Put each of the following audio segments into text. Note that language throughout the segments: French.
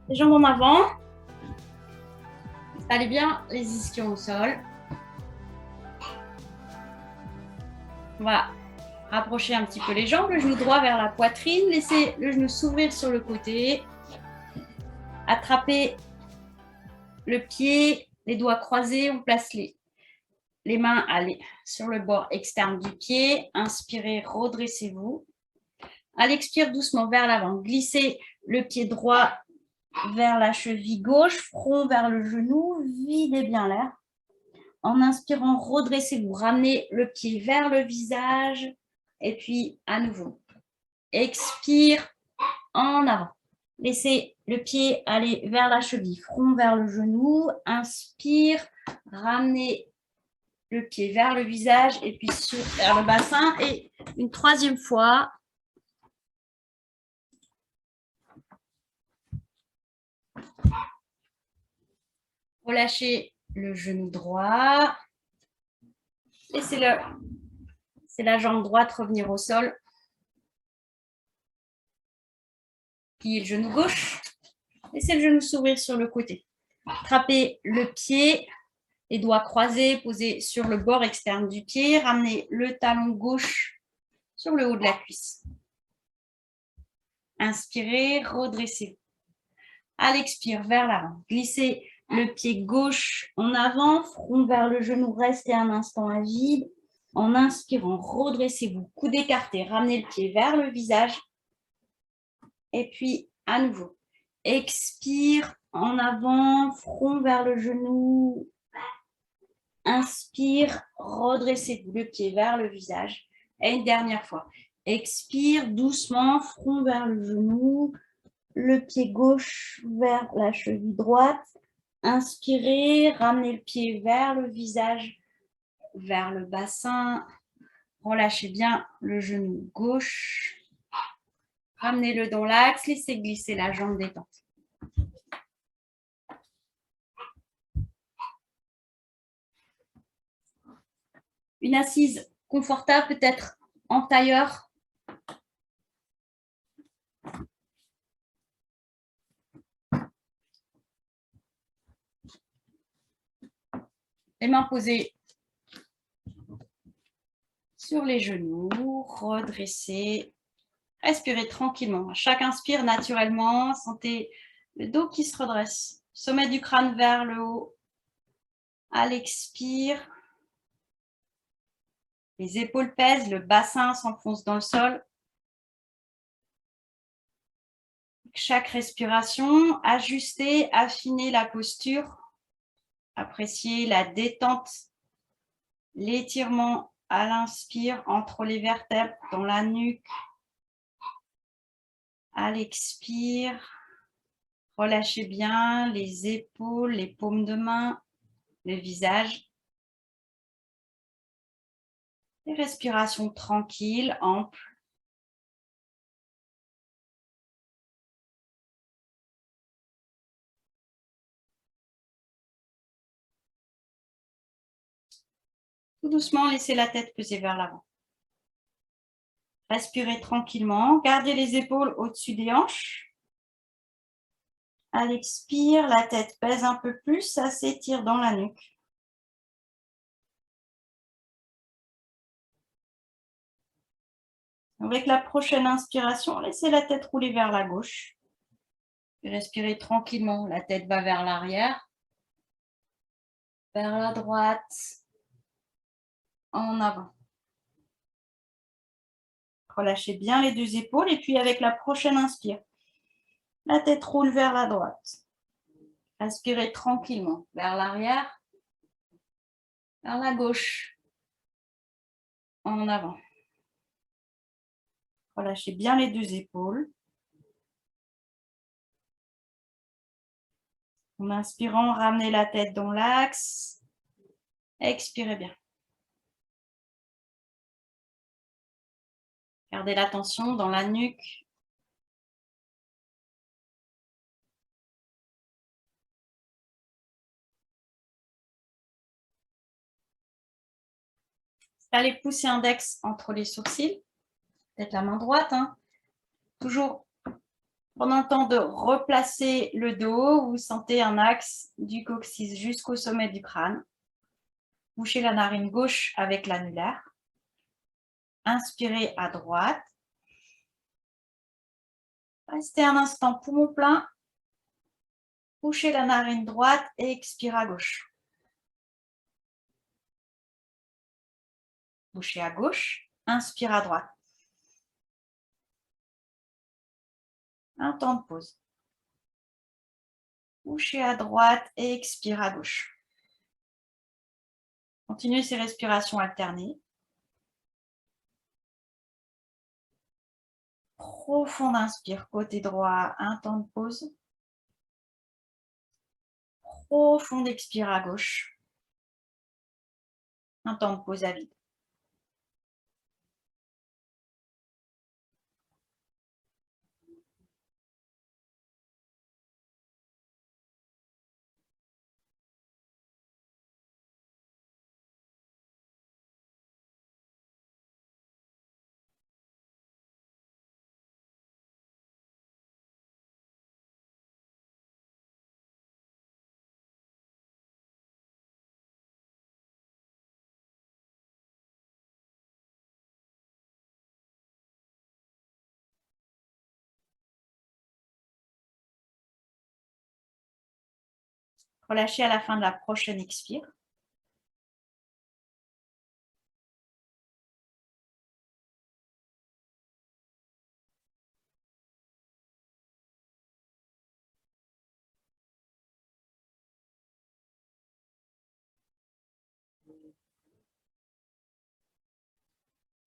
Les jambes en avant. Installez bien les ischions au sol. On va rapprocher un petit peu les jambes, le genou droit vers la poitrine. Laissez le genou s'ouvrir sur le côté. Attrapez le pied, les doigts croisés. On place les mains sur le bord externe du pied. Inspirez, redressez-vous. À l'expire, doucement vers l'avant. Glissez le pied droit vers la cheville gauche, front vers le genou. Videz bien l'air. En inspirant, redressez-vous. Ramenez le pied vers le visage. Et puis, à nouveau. Expire, en avant. Laissez le pied aller vers la cheville, front vers le genou. Inspire, ramenez le pied vers le visage et puis vers le bassin. Et une troisième fois. Relâchez le genou droit. Laissez la jambe droite revenir au sol. Pliez le genou gauche. Laissez le genou s'ouvrir sur le côté. Attrapez le pied, les doigts croisés, posés sur le bord externe du pied. Ramenez le talon gauche sur le haut de la cuisse. Inspirez, redressez. À l'expire, vers l'avant. Glissez le pied gauche en avant, front vers le genou. Restez un instant à vide. En inspirant, redressez-vous, coude écarté. Ramenez le pied vers le visage. Et puis, à nouveau. Expire, en avant, front vers le genou. Inspire, redressez-vous, le pied vers le visage. Et une dernière fois. Expire, doucement, front vers le genou. Le pied gauche vers la cheville droite. Inspirez, ramenez le pied vers le visage, vers le bassin. Relâchez bien le genou gauche. Ramenez-le dans l'axe, laissez glisser la jambe détente. Une assise confortable, peut-être en tailleur. Les mains posées sur les genoux, redressez. Respirez tranquillement. À chaque inspire, naturellement, sentez le dos qui se redresse. Sommet du crâne vers le haut. À l'expire, les épaules pèsent, le bassin s'enfonce dans le sol. Chaque respiration, ajustez, affinez la posture. Appréciez la détente, l'étirement à l'inspire entre les vertèbres, dans la nuque. À l'expire, relâchez bien les épaules, les paumes de main, le visage. Des respirations tranquilles, amples. Tout doucement, laissez la tête peser vers l'avant. Respirez tranquillement. Gardez les épaules au-dessus des hanches. À l'expire, la tête pèse un peu plus, ça s'étire dans la nuque. Avec la prochaine inspiration, laissez la tête rouler vers la gauche. Respirez tranquillement, la tête va vers l'arrière, vers la droite, en avant. Relâchez bien les deux épaules et puis avec la prochaine inspire, la tête roule vers la droite. Inspirez tranquillement vers l'arrière, vers la gauche, en avant. Relâchez bien les deux épaules. En inspirant, ramenez la tête dans l'axe. Expirez bien. Gardez l'attention dans la nuque. Allez pousser index entre les sourcils. Peut-être la main droite. Toujours Pendant le temps de replacer le dos, vous sentez un axe du coccyx jusqu'au sommet du crâne. Bouchez la narine gauche avec l'annulaire. Inspirez à droite. Restez un instant poumon plein. Bouchez la narine droite et expirez à gauche. Bouchez à gauche, inspire à droite. Un temps de pause. Bouchez à droite et expire à gauche. Continuez ces respirations alternées. Profonde inspire, côté droit, un temps de pause. Profonde expire à gauche. Un temps de pause à vide. Relâchez à la fin de la prochaine expire.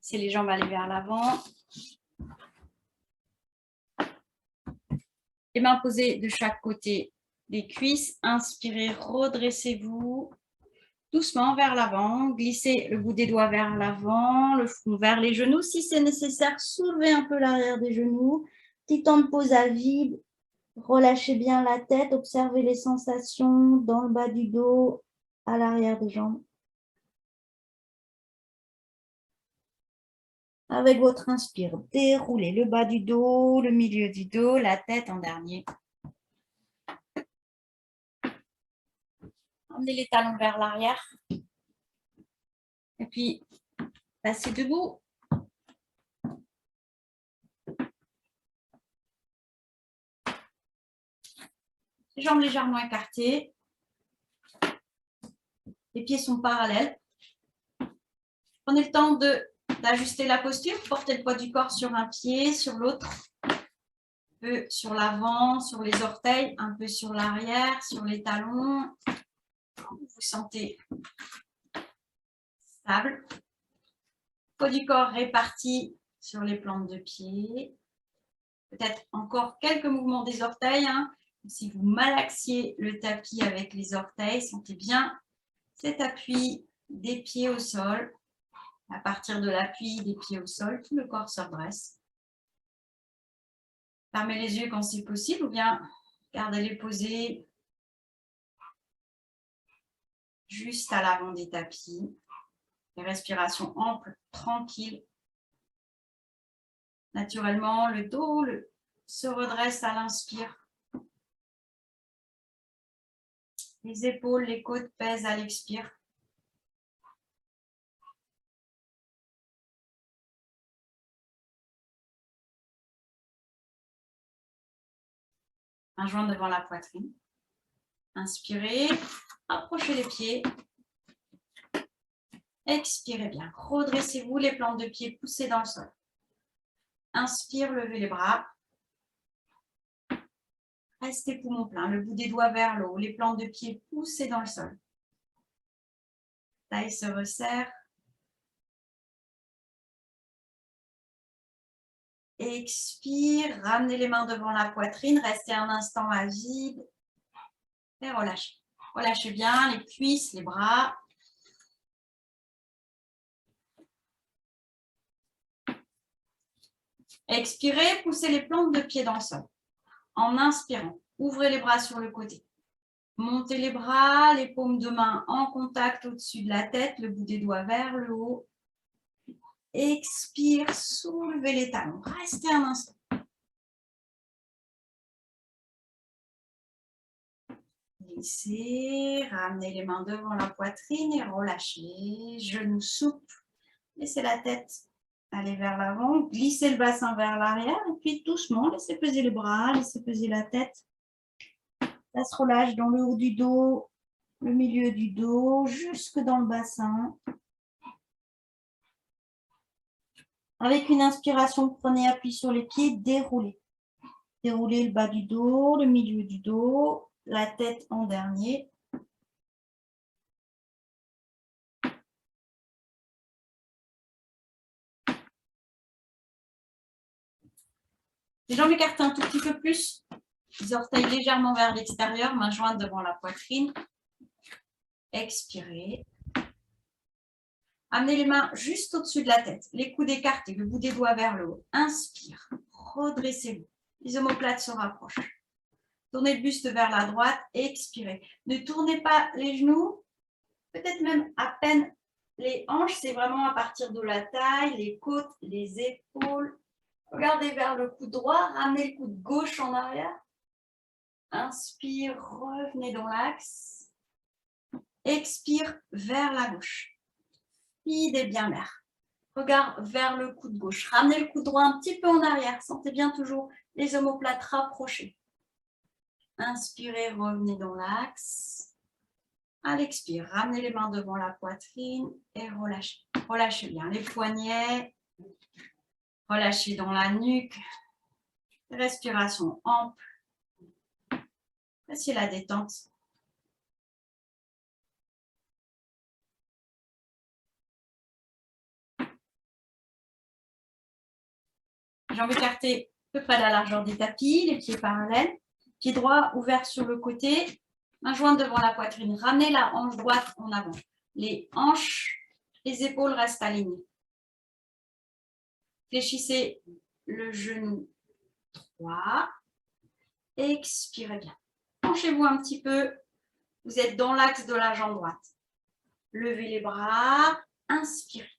C'est les jambes allées vers l'avant. Les mains posées de chaque côté des cuisses. Inspirez, redressez-vous. Doucement vers l'avant. Glissez le bout des doigts vers l'avant, le front vers les genoux. Si c'est nécessaire, soulevez un peu l'arrière des genoux. Petit temps de pause à vide. Relâchez bien la tête. Observez les sensations dans le bas du dos, à l'arrière des jambes. Avec votre inspire, déroulez le bas du dos, le milieu du dos, la tête en dernier. Emmenez les talons vers l'arrière. Et puis, passez debout. Les jambes légèrement écartées. Les pieds sont parallèles. Prenez le temps d'ajuster la posture. Portez le poids du corps sur un pied, sur l'autre. Un peu sur l'avant, sur les orteils, un peu sur l'arrière, sur les talons. Vous vous sentez stable. Poids du corps réparti sur les plantes de pied. Peut-être encore quelques mouvements des orteils. Si vous malaxiez le tapis avec les orteils, sentez bien cet appui des pieds au sol. À partir de l'appui des pieds au sol, tout le corps se redresse. Fermez les yeux quand c'est possible ou bien gardez-les posés juste à l'avant des tapis. Les respirations amples, tranquilles. Naturellement, le dos se redresse à l'inspire. Les épaules, les côtes pèsent à l'expire. Un joint devant la poitrine. Inspirez, approchez les pieds. Expirez bien. Redressez-vous, les plantes de pied poussées dans le sol. Inspire, levez les bras. Restez poumon plein, le bout des doigts vers le haut, les plantes de pied poussées dans le sol. Taille se resserre. Expire, ramenez les mains devant la poitrine, restez un instant à vide et relâchez. Relâchez bien les cuisses, les bras. Expirez, poussez les plantes de pied dans le sol. En inspirant, ouvrez les bras sur le côté. Montez les bras, les paumes de main en contact au-dessus de la tête, le bout des doigts vers le haut. Expire, soulevez les talons. Restez un instant. Glissez, ramenez les mains devant la poitrine et relâchez. Genoux souples. Laissez la tête aller vers l'avant. Glissez le bassin vers l'arrière. Et puis doucement, laissez peser les bras, laissez peser la tête. Ça se relâche dans le haut du dos, le milieu du dos, jusque dans le bassin. Avec une inspiration, prenez appui sur les pieds, déroulez. Déroulez le bas du dos, le milieu du dos, la tête en dernier. Les jambes écartées un tout petit peu plus. Les orteils légèrement vers l'extérieur, mains jointes devant la poitrine. Expirez. Amenez les mains juste au-dessus de la tête. Les coudes écartés, le bout des doigts vers le haut. Inspire. Redressez-vous. Les omoplates se rapprochent. Tournez le buste vers la droite. Expirez. Ne tournez pas les genoux. Peut-être même à peine les hanches. C'est vraiment à partir de la taille, les côtes, les épaules. Regardez vers le coude droit. Ramenez le coude gauche en arrière. Inspire. Revenez dans l'axe. Expire vers la gauche. Idée bien mère. Regard vers le coude gauche. Ramenez le coude droit un petit peu en arrière. Sentez bien toujours les omoplates rapprochées. Inspirez, revenez dans l'axe. À l'expire, ramenez les mains devant la poitrine et relâchez. Relâchez bien les poignets. Relâchez dans la nuque. Respiration ample. Appréciez la détente. Jambes écartées à peu près à la largeur des tapis, les pieds parallèles. Pied droit ouvert sur le côté. Main jointe devant la poitrine. Ramenez la hanche droite en avant. Les hanches, les épaules restent alignées. Fléchissez le genou droit. Expirez bien. Penchez-vous un petit peu. Vous êtes dans l'axe de la jambe droite. Levez les bras. Inspirez.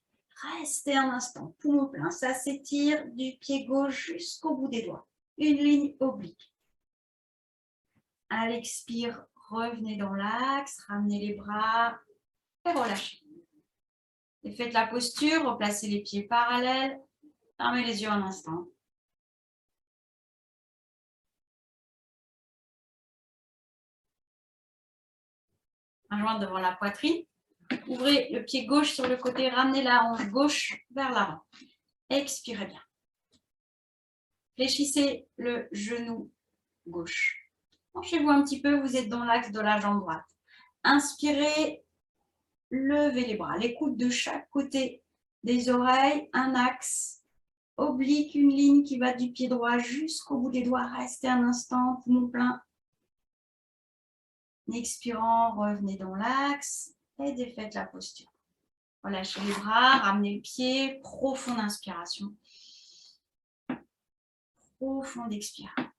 Restez un instant. Poumon plein. Ça s'étire du pied gauche jusqu'au bout des doigts. Une ligne oblique. À l'expire, revenez dans l'axe. Ramenez les bras et relâchez. Et faites la posture. Replacez les pieds parallèles. Fermez les yeux un instant. Main jointe devant la poitrine. Ouvrez le pied gauche sur le côté. Ramenez la hanche gauche vers l'avant. Expirez bien. Fléchissez le genou gauche. Penchez-vous un petit peu. Vous êtes dans l'axe de la jambe droite. Inspirez. Levez les bras. Les coudes de chaque côté des oreilles. Un axe oblique, une ligne qui va du pied droit jusqu'au bout des doigts. Restez un instant, poumon plein. En expirant, revenez dans l'axe et défaites la posture. Relâchez les bras, ramenez le pied, profonde inspiration. Profonde expiration.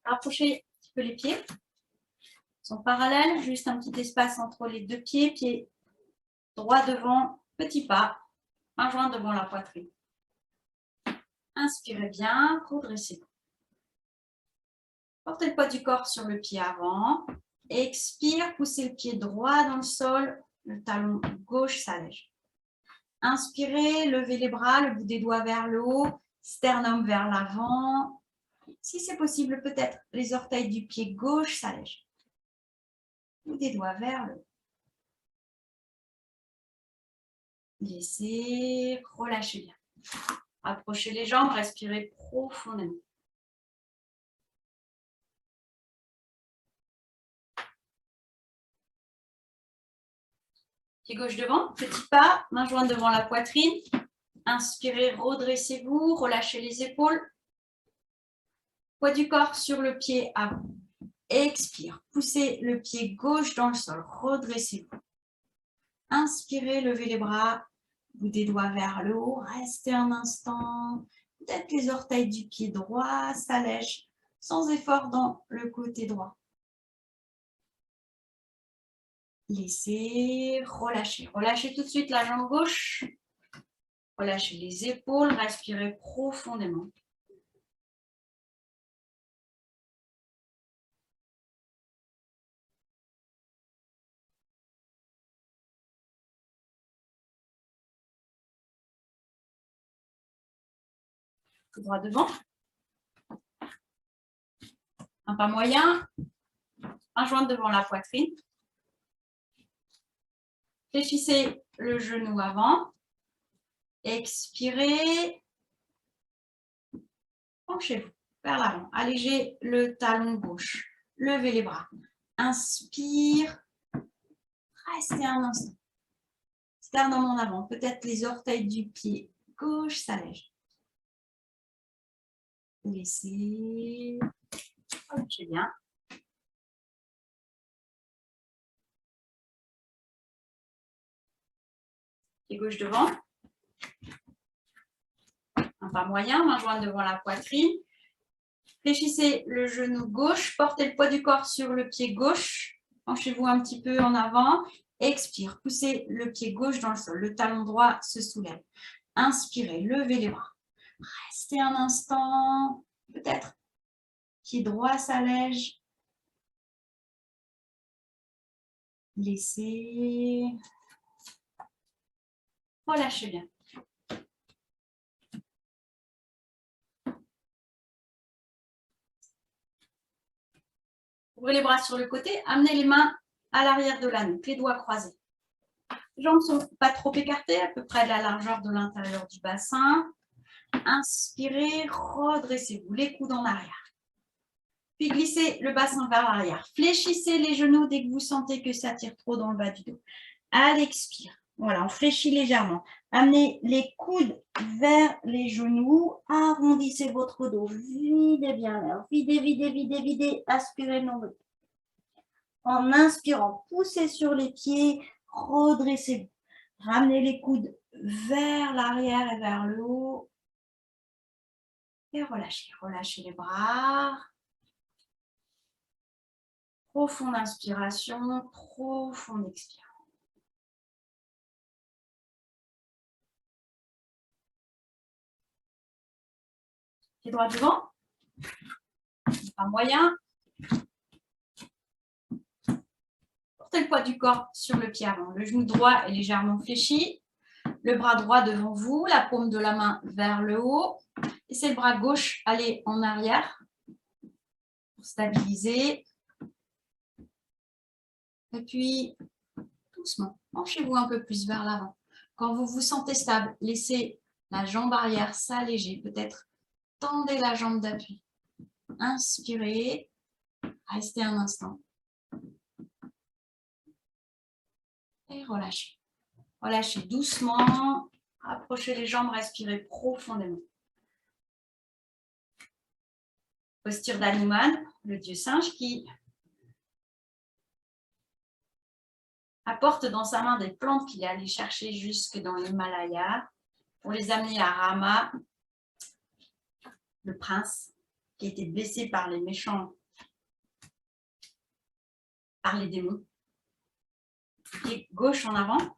Rapprochez un petit peu les pieds. Ils sont parallèles, juste un petit espace entre les deux pieds. Pied droit devant, petit pas. Main jointe devant la poitrine. Inspirez bien, redressez-vous. Portez le poids du corps sur le pied avant. Expire, poussez le pied droit dans le sol. Le talon gauche s'allège. Inspirez, levez les bras, le bout des doigts vers le haut. Sternum vers l'avant. Si c'est possible, peut-être les orteils du pied gauche s'allègent. Bout des doigts vers le haut. Laissez, relâchez bien. Approchez les jambes, respirez profondément. Pied gauche devant, petit pas, main jointe devant la poitrine. Inspirez, redressez-vous, relâchez les épaules. Poids du corps sur le pied avant. Expire, poussez le pied gauche dans le sol, redressez-vous. Inspirez, levez les bras, bout des doigts vers le haut, restez un instant. Peut-être les orteils du pied droit s'allègent sans effort dans le côté droit. Laissez relâcher. Relâchez tout de suite la jambe gauche. Relâchez les épaules. Respirez profondément. Tout droit devant. Un pas moyen. Un joint devant la poitrine. Fléchissez le genou avant. Expirez. Penchez-vous vers l'avant. Allégez le talon gauche. Levez les bras. Inspire. Restez un instant. Sternum en avant. Peut-être les orteils du pied gauche s'allègent. Laissez. Relâchez bien. Pied gauche devant. Un pas moyen, main jointe devant la poitrine. Fléchissez le genou gauche, portez le poids du corps sur le pied gauche. Penchez-vous un petit peu en avant. Expire, poussez le pied gauche dans le sol. Le talon droit se soulève. Inspirez, levez les bras. Restez un instant. Peut-être pied droit s'allège. Laissez. Relâchez bien. Ouvrez les bras sur le côté, amenez les mains à l'arrière de la nuque, les doigts croisés. Les jambes ne sont pas trop écartées, à peu près de la largeur de l'intérieur du bassin. Inspirez, redressez-vous, les coudes en arrière. Puis glissez le bassin vers l'arrière. Fléchissez les genoux dès que vous sentez que ça tire trop dans le bas du dos. À l'expire, voilà, on fléchit légèrement. Amenez les coudes vers les genoux. Arrondissez votre dos. Videz bien l'air. Videz, videz, videz, videz. Aspirez le nombril. En inspirant, poussez sur les pieds. Redressez-vous. Ramenez les coudes vers l'arrière et vers le haut. Et relâchez. Relâchez les bras. Profonde inspiration, profonde expiration. Pied droit devant. Pas moyen. Portez le poids du corps sur le pied avant. Le genou droit est légèrement fléchi. Le bras droit devant vous, la paume de la main vers le haut. Laissez le bras gauche aller en arrière pour stabiliser. Et puis, doucement, penchez-vous un peu plus vers l'avant. Quand vous vous sentez stable, laissez la jambe arrière s'alléger. Peut-être tendez la jambe d'appui. Inspirez. Restez un instant. Et relâchez. Relâchez doucement. Approchez les jambes, respirez profondément. Posture d'Hanuman, le dieu singe qui apporte dans sa main des plantes qu'il est allé chercher jusque dans l'Himalaya pour les amener à Rama, le prince qui a été blessé par les méchants, par les démons. Pied gauche en avant.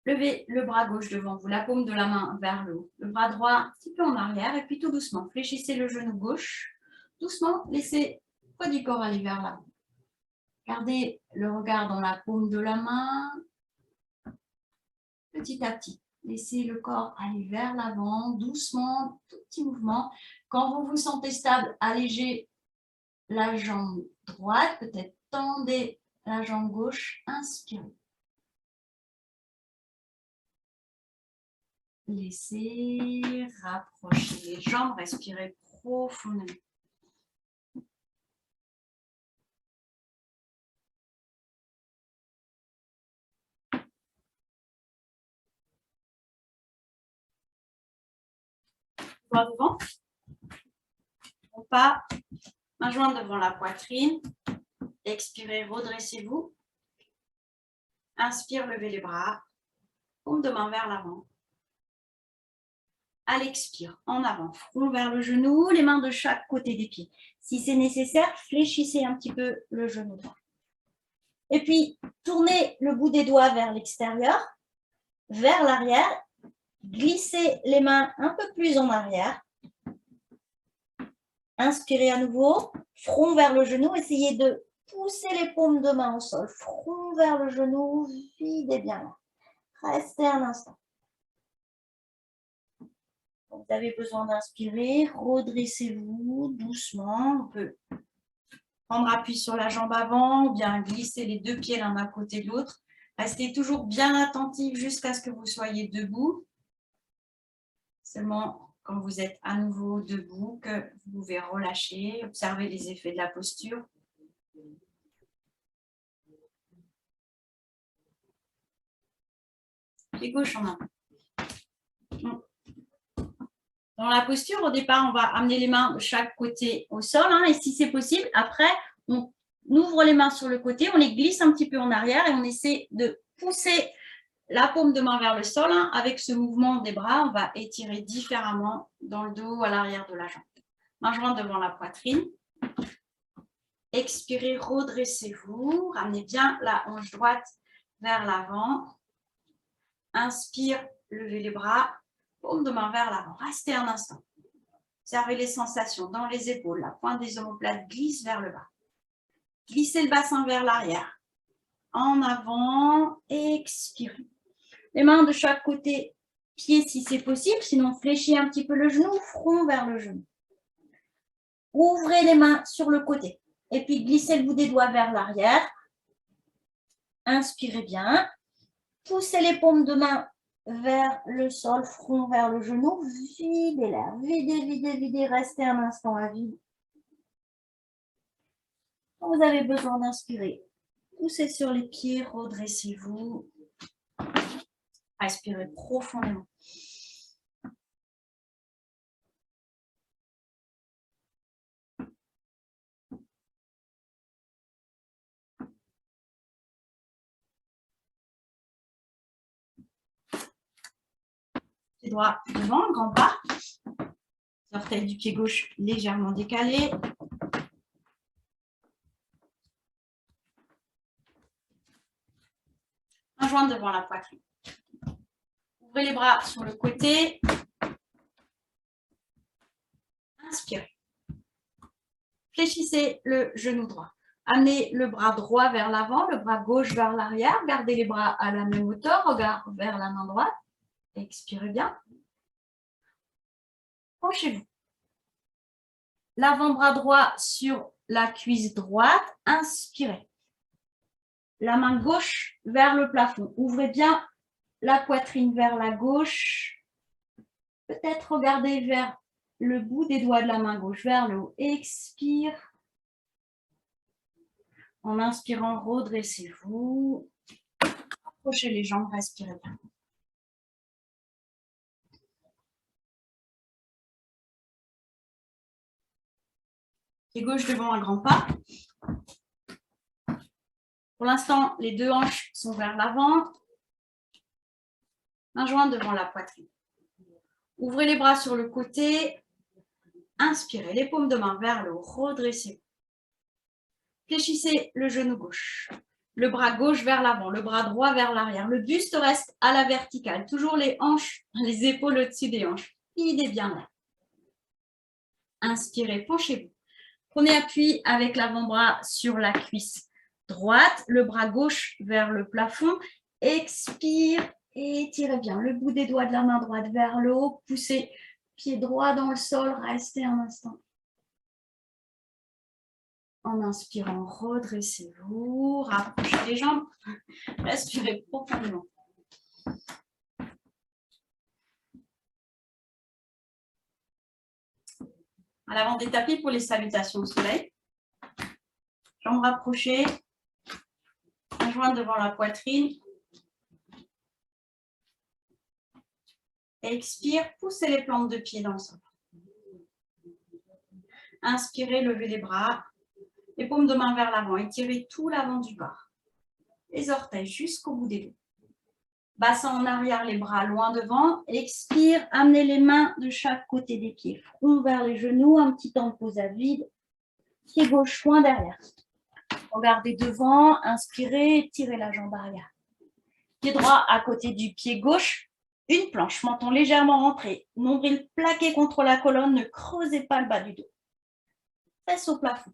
Levez le bras gauche devant vous, la paume de la main vers le haut. Le bras droit un petit peu en arrière et puis tout doucement. Fléchissez le genou gauche. Doucement, laissez le poids du corps aller vers l'avant. Gardez le regard dans la paume de la main. Petit à petit, laissez le corps aller vers l'avant, doucement, tout petit mouvement. Quand vous vous sentez stable, allégez la jambe droite, peut-être tendez la jambe gauche, inspirez. Laissez rapprocher les jambes, respirez profondément. Droit devant. On part, main jointe devant la poitrine. Expirez, redressez-vous. Inspire, levez les bras. Paume de main vers l'avant. À l'expire, en avant, front vers le genou, les mains de chaque côté des pieds. Si c'est nécessaire, fléchissez un petit peu le genou droit. Et puis, tournez le bout des doigts vers l'extérieur, vers l'arrière. Glissez les mains un peu plus en arrière. Inspirez à nouveau, front vers le genou. Essayez de pousser les paumes de main au sol. Front vers le genou, videz bien là. Restez un instant. Vous avez besoin d'inspirer, redressez-vous doucement. On peut prendre appui sur la jambe avant ou bien glisser les deux pieds l'un à côté de l'autre. Restez toujours bien attentif jusqu'à ce que vous soyez debout. Seulement quand vous êtes à nouveau debout que vous pouvez relâcher, observer les effets de la posture. Pied gauche en avant. Dans la posture, au départ, on va amener les mains de chaque côté au sol. Et si c'est possible, après, on ouvre les mains sur le côté, on les glisse un petit peu en arrière et on essaie de pousser la paume de main vers le sol. Avec ce mouvement des bras, on va étirer différemment dans le dos, à l'arrière de la jambe. Main jointe devant la poitrine. Expirez, redressez-vous. Ramenez bien la hanche droite vers l'avant. Inspire, levez les bras. Paume de main vers l'avant. Restez un instant. Observez les sensations dans les épaules. La pointe des omoplates glisse vers le bas. Glissez le bassin vers l'arrière. En avant. Expirez. Les mains de chaque côté, pied si c'est possible. Sinon, fléchis un petit peu le genou, front vers le genou. Ouvrez les mains sur le côté. Et puis, glissez le bout des doigts vers l'arrière. Inspirez bien. Poussez les paumes de main vers le sol, front vers le genou, videz l'air, videz, videz, videz, restez un instant à vide. Quand vous avez besoin d'inspirer, poussez sur les pieds, redressez-vous, respirez profondément. Pied droit devant, grand pas. Orteil du pied gauche légèrement décalé. Main jointe devant la poitrine. Ouvrez les bras sur le côté. Inspirez. Fléchissez le genou droit. Amenez le bras droit vers l'avant, le bras gauche vers l'arrière. Gardez les bras à la même hauteur. Regard vers la main droite. Expirez bien. Penchez-vous. L'avant-bras droit sur la cuisse droite. Inspirez. La main gauche vers le plafond. Ouvrez bien la poitrine vers la gauche. Peut-être regardez vers le bout des doigts de la main gauche, vers le haut. Expire. En inspirant, redressez-vous. Approchez les jambes, respirez bien. Pied gauche devant un grand pas. Pour l'instant, les deux hanches sont vers l'avant. Main jointe devant la poitrine. Ouvrez les bras sur le côté. Inspirez, les paumes de main vers le haut. Redressez-vous. Fléchissez le genou gauche. Le bras gauche vers l'avant, le bras droit vers l'arrière. Le buste reste à la verticale. Toujours les hanches, les épaules au-dessus des hanches. Idée bien là. Inspirez, penchez-vous. Prenez appui avec l'avant-bras sur la cuisse droite, le bras gauche vers le plafond. Expire et étirez bien le bout des doigts de la main droite vers le haut. Poussez pied droit dans le sol. Restez un instant. En inspirant, redressez-vous. Rapprochez les jambes. Respirez profondément. À l'avant des tapis pour les salutations au soleil. Jambes rapprochées. Main jointe devant la poitrine. Expire, poussez les plantes de pied dans le sol. Inspirez, levez les bras. Les paumes de main vers l'avant. Étirez tout l'avant du corps. les orteils jusqu'au bout des doigts. Bassin en arrière, les bras loin devant. Expire, amenez les mains de chaque côté des pieds. Front vers les genoux, un petit temps de pause à vide. Pied gauche loin derrière. Regardez devant, inspirez, étirez la jambe arrière. Pied droit à côté du pied gauche. Une planche, menton légèrement rentré. Nombril plaqué contre la colonne, ne creusez pas le bas du dos. Fesses au plafond.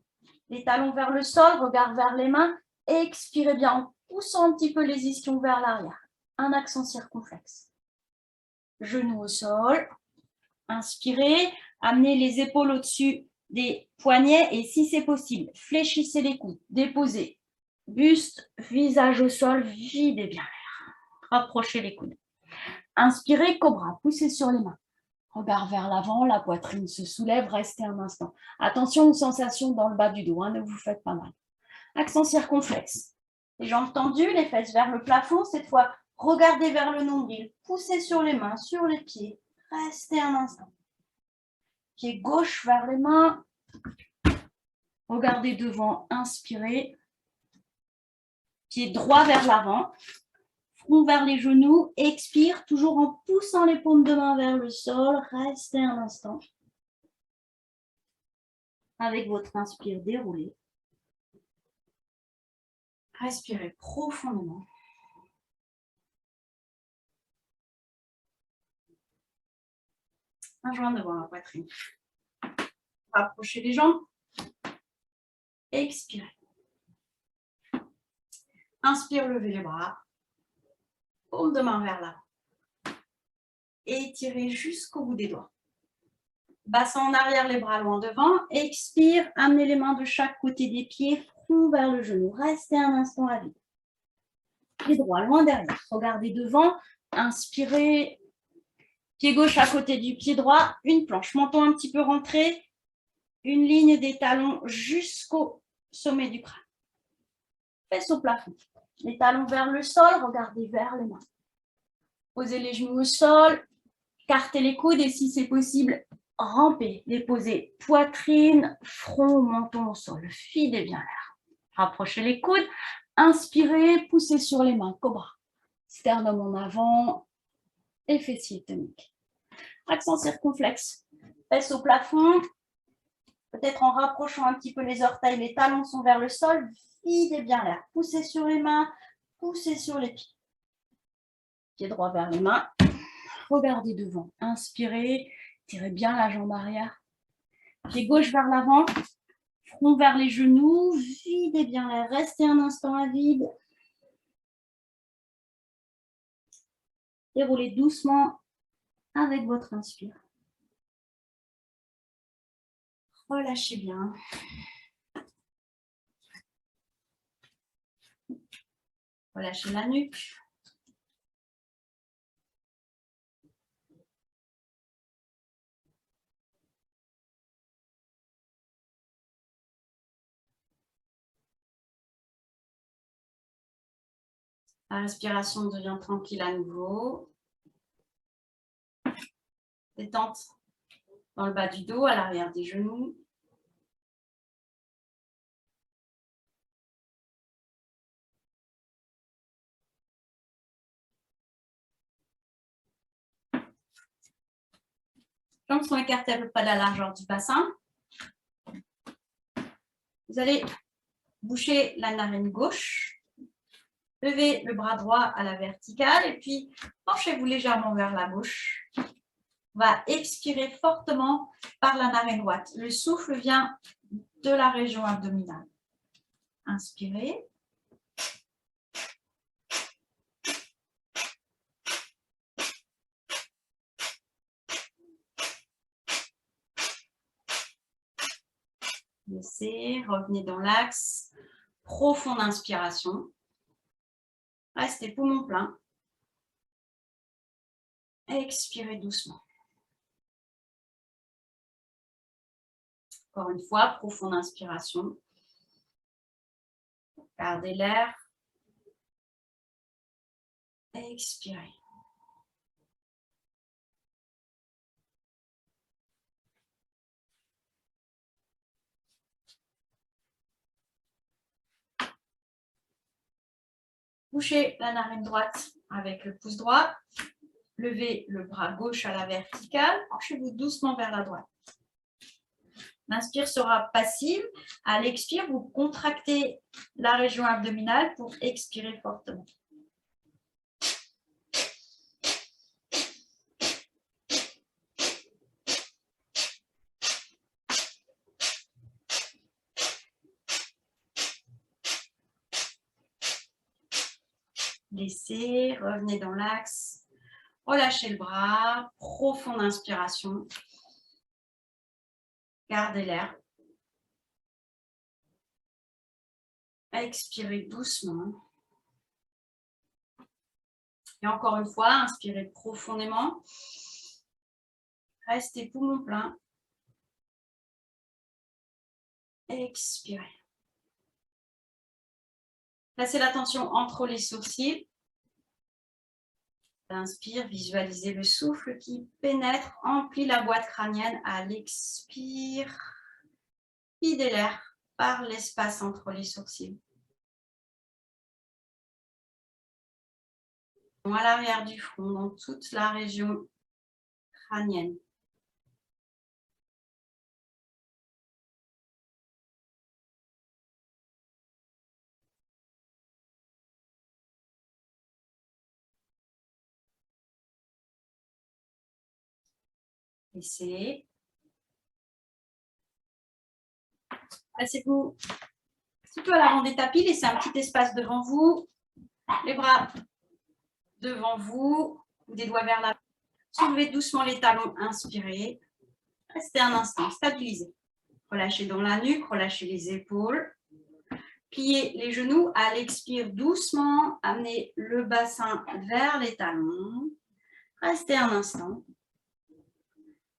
Les talons vers le sol, regard vers les mains. Expirez bien en poussant un petit peu les ischions vers l'arrière. Un accent circonflexe. Genoux au sol. Inspirez, amenez les épaules au-dessus des poignets et si c'est possible, fléchissez les coudes, déposez buste, visage au sol, videz bien l'air. Rapprochez les coudes. Inspirez, cobra, poussez sur les mains. Regard vers l'avant, la poitrine se soulève, restez un instant. Attention aux sensations dans le bas du dos, ne vous faites pas mal. Accent circonflexe. Les jambes tendues, les fesses vers le plafond. Cette fois, regardez vers le nombril. Poussez sur les mains, sur les pieds. Restez un instant. Pied gauche vers les mains. Regardez devant, inspirez. Pied droit vers l'avant. Front vers les genoux. Expire, toujours en poussant les paumes de main vers le sol. Restez un instant. Avec votre inspire, déroulez. Respirez profondément. Un joint devant la poitrine. Rapprochez les jambes. Expirez. Inspire, levez les bras. Paume de main vers l'avant. Étirez jusqu'au bout des doigts. Bassin en arrière, les bras loin devant. Expire, amenez les mains de chaque côté des pieds, front vers le genou. Restez un instant à vide. Pied droit loin derrière. Regardez devant. Inspirez. Pied gauche à côté du pied droit. Une planche. Menton un petit peu rentré. Une ligne des talons jusqu'au sommet du crâne. Fesses au plafond. Les talons vers le sol. Regardez vers les mains. Posez les genoux au sol. Cartez les coudes et si c'est possible, rampez. Déposez poitrine, front, menton au sol. Videz bien l'air. Rapprochez les coudes. Inspirez, poussez sur les mains. Cobra. Sternum en avant et fessier tonique. Accent circonflexe. Fesses au plafond. Peut-être en rapprochant un petit peu les orteils, les talons sont vers le sol. Videz bien l'air. Poussez sur les mains, poussez sur les pieds. Pied droit vers les mains. Regardez devant. Inspirez, tirez bien la jambe arrière. Pied gauche vers l'avant. Front vers les genoux. Videz bien l'air. Restez un instant à vide. Déroulez doucement avec votre inspire. Relâchez bien. Relâchez la nuque. La respiration devient tranquille à nouveau. Détente dans le bas du dos, à l'arrière des genoux. Jambes sont écartées à peu près de la largeur du bassin. Vous allez boucher la narine gauche. Levez le bras droit à la verticale et puis penchez-vous légèrement vers la gauche. On va expirer fortement par la narine droite. Le souffle vient de la région abdominale. Inspirez. Laissez, revenez dans l'axe. Profonde inspiration. Restez poumon plein. Expirez doucement. Encore une fois, profonde inspiration. Gardez l'air. Expirez. Bouchez la narine droite avec le pouce droit. Levez le bras gauche à la verticale. Penchez-vous doucement vers la droite. L'inspire sera passive. À l'expire, vous contractez la région abdominale pour expirer fortement. Laissez, revenez dans l'axe. Relâchez le bras, profonde inspiration. Gardez l'air. Expirez doucement. Et encore une fois, inspirez profondément. Restez poumon plein. Expirez. Placez l'attention entre les sourcils. Inspire, visualisez le souffle qui pénètre, emplit la boîte crânienne. À l'expire, videz l'air par l'espace entre les sourcils. À l'arrière du front, dans toute la région crânienne. Laissez. Placez-vous un petit peu à l'avant des tapis, laissez un petit espace devant vous. Les bras devant vous, des doigts vers l'avant. Soulevez doucement les talons, inspirez. Restez un instant, stabilisez. Relâchez dans la nuque, relâchez les épaules. Pliez les genoux. À l'expire, doucement, amenez le bassin vers les talons. Restez un instant.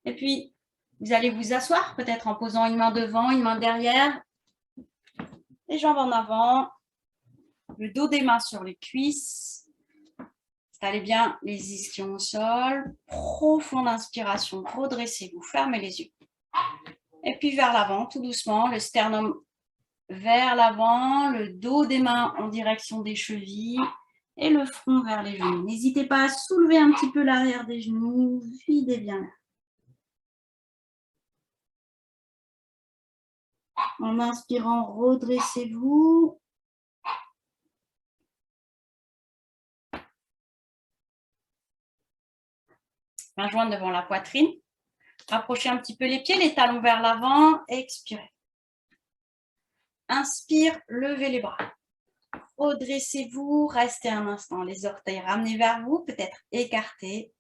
Et puis, vous allez vous asseoir, peut-être en posant une main devant, une main derrière. Les jambes en avant. Le dos des mains sur les cuisses. Installez bien les ischions au sol. Profonde inspiration. Redressez-vous. Fermez les yeux. Et puis vers l'avant, tout doucement. Le sternum vers l'avant. Le dos des mains en direction des chevilles. Et le front vers les genoux. N'hésitez pas à soulever un petit peu l'arrière des genoux. Videz bien l'air. En inspirant, redressez-vous. Main jointe devant la poitrine. Rapprochez un petit peu les pieds, les talons vers l'avant. Expirez. Inspire, levez les bras. Redressez-vous, restez un instant. Les orteils ramenés vers vous, peut-être écartés.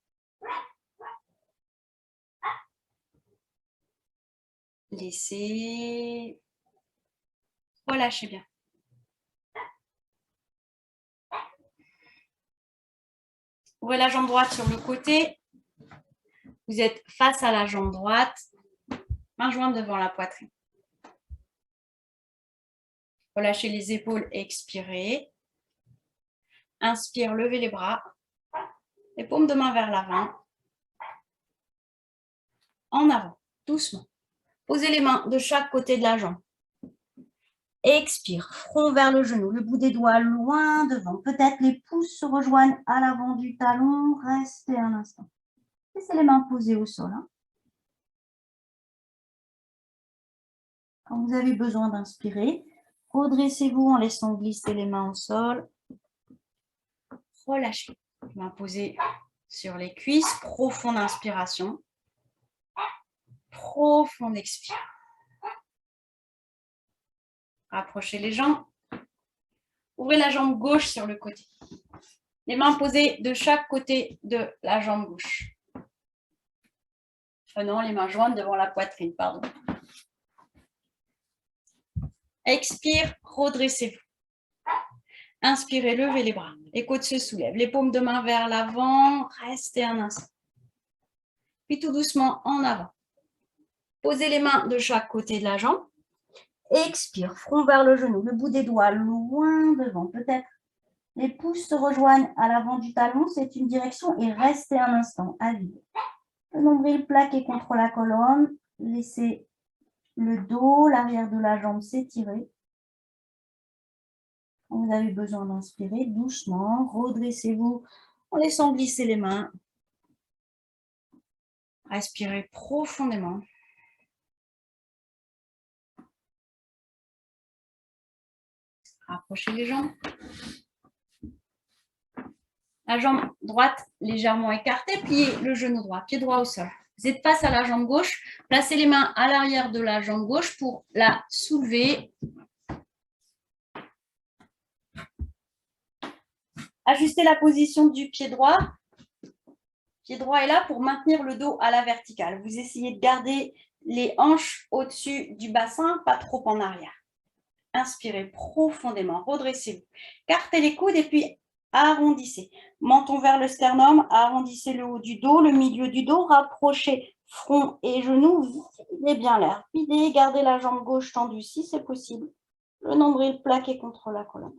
Laissez. Relâchez bien. Ouvrez la jambe droite sur le côté. Vous êtes face à la jambe droite. Main jointe devant la poitrine. Relâchez les épaules, expirez. Inspire, levez les bras. Les paumes de main vers l'avant. En avant, doucement. Posez les mains de chaque côté de la jambe. Expire, front vers le genou, le bout des doigts loin devant. Peut-être les pouces se rejoignent à l'avant du talon. Restez un instant. Laissez les mains posées au sol. Quand vous avez besoin d'inspirer, redressez-vous en laissant glisser les mains au sol. Relâchez. Mains posées sur les cuisses. Profonde inspiration. Profonde expire. Rapprochez les jambes. Ouvrez la jambe gauche sur le côté. Les mains posées de chaque côté de la jambe gauche. Non, les mains jointes devant la poitrine, pardon. Expire, redressez-vous. Inspirez, levez les bras. Les côtes se soulèvent. Les paumes de main vers l'avant. Restez un instant. Puis tout doucement en avant. Posez les mains de chaque côté de la jambe. Expire, front vers le genou. Le bout des doigts loin devant. Peut-être les pouces se rejoignent à l'avant du talon. C'est une direction et restez un instant à vide. Le nombril plaqué contre la colonne. Laissez le dos, l'arrière de la jambe s'étirer. Vous avez besoin d'inspirer doucement. Redressez-vous en laissant glisser les mains. Respirez profondément. Rapprochez les jambes. La jambe droite légèrement écartée, pliez le genou droit, pied droit au sol. Vous êtes face à la jambe gauche, placez les mains à l'arrière de la jambe gauche pour la soulever. Ajustez la position du pied droit. Le pied droit est là pour maintenir le dos à la verticale. Vous essayez de garder les hanches au-dessus du bassin, pas trop en arrière. Inspirez profondément, redressez-vous. Cartez les coudes et puis arrondissez. Menton vers le sternum, arrondissez le haut du dos, le milieu du dos, rapprochez front et genoux, videz bien l'air. Videz, gardez la jambe gauche tendue si c'est possible. Le nombril plaqué contre la colonne.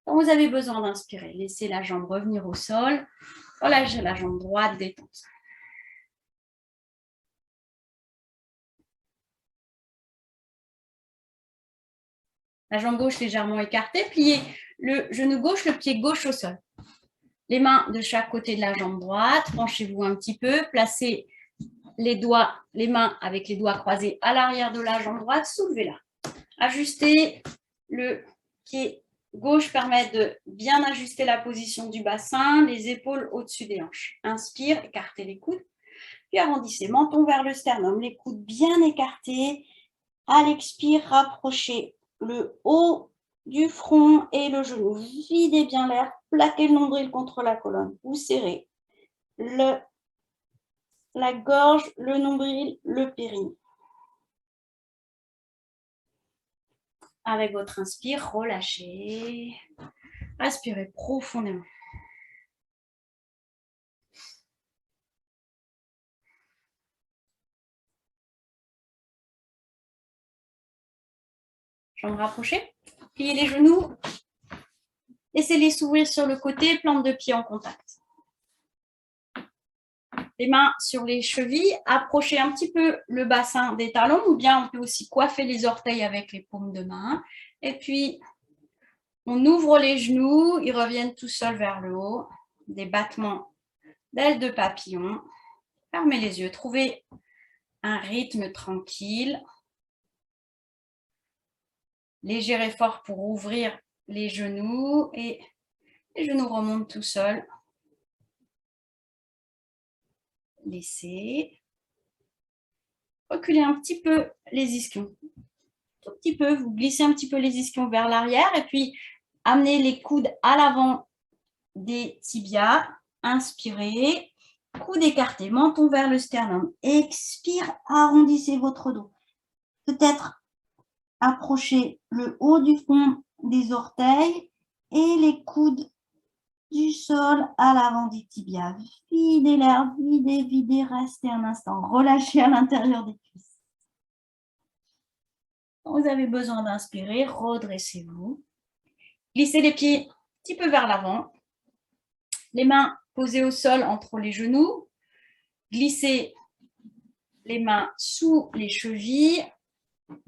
Quand vous avez besoin d'inspirer, laissez la jambe revenir au sol. Relâchez la jambe droite, détente. La jambe gauche légèrement écartée, pliez le genou gauche, le pied gauche au sol. Les mains de chaque côté de la jambe droite, penchez-vous un petit peu, placez les mains avec les doigts croisés à l'arrière de la jambe droite, soulevez-la. Ajustez le pied gauche, permet de bien ajuster la position du bassin, les épaules au-dessus des hanches. Inspire, écartez les coudes, puis arrondissez, menton vers le sternum, les coudes bien écartés. À l'expire, rapprochez le haut du front et le genou. Videz bien l'air, plaquez le nombril contre la colonne. Vous serrez la gorge, le nombril, le périnée. Avec votre inspire, relâchez. Respirez profondément. Jambes rapprochées. Pliez les genoux. Laissez-les s'ouvrir sur le côté, plante de pied en contact. Les mains sur les chevilles, approchez un petit peu le bassin des talons, ou bien on peut aussi coiffer les orteils avec les paumes de main. Et puis, on ouvre les genoux, ils reviennent tout seuls vers le haut. Des battements d'ailes de papillon. Fermez les yeux, trouvez un rythme tranquille. Léger effort pour ouvrir les genoux et les genoux remontent tout seuls. Laissez. Reculez un petit peu les ischions. Tout petit peu, vous glissez un petit peu les ischions vers l'arrière et puis amenez les coudes à l'avant des tibias. Inspirez, coude écarté, menton vers le sternum. Expire, arrondissez votre dos. Peut-être approchez le haut du front des orteils et les coudes du sol à l'avant des tibias. Videz l'air, videz, restez un instant. Relâchez à l'intérieur des cuisses. Quand vous avez besoin d'inspirer, redressez-vous. Glissez les pieds un petit peu vers l'avant. Les mains posées au sol entre les genoux. Glissez les mains sous les chevilles.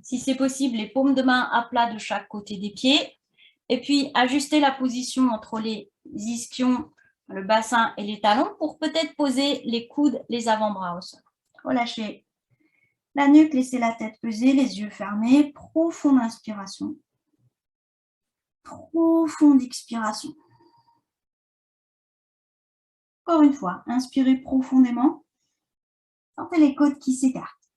Si c'est possible, les paumes de main à plat de chaque côté des pieds. Et puis, ajustez la position entre les ischions, le bassin et les talons pour peut-être poser les coudes, les avant-bras au sol. Relâchez la nuque, laissez la tête peser, les yeux fermés. Profonde inspiration. Profonde expiration. Encore une fois, inspirez profondément. Sentez les côtes qui s'écartent.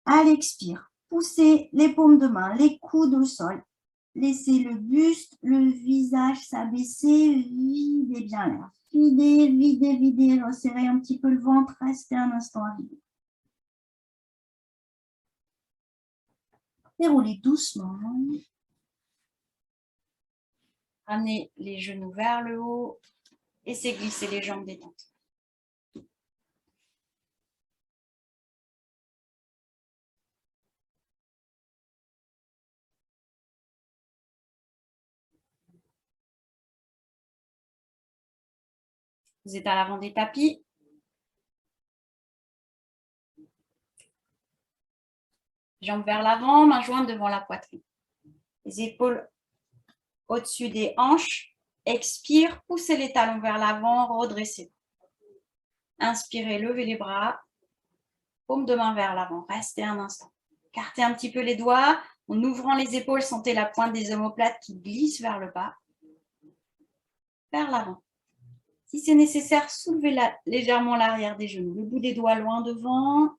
À l'expire, poussez les paumes de main, les coudes au sol. Laissez le buste, le visage s'abaisser, videz bien l'air. Videz, resserrez un petit peu le ventre, restez un instant à vider. Déroulez doucement. Ramenez les genoux vers le haut. Laissez glisser les jambes détentes. Vous êtes à l'avant des tapis. Jambes vers l'avant, mains jointes devant la poitrine. Les épaules au-dessus des hanches. Expire, poussez les talons vers l'avant, redressez. Inspirez, levez les bras. Paume de main vers l'avant. Restez un instant. Écartez un petit peu les doigts. En ouvrant les épaules, sentez la pointe des omoplates qui glisse vers le bas. Vers l'avant. Si c'est nécessaire, soulevez légèrement l'arrière des genoux. Le bout des doigts loin devant.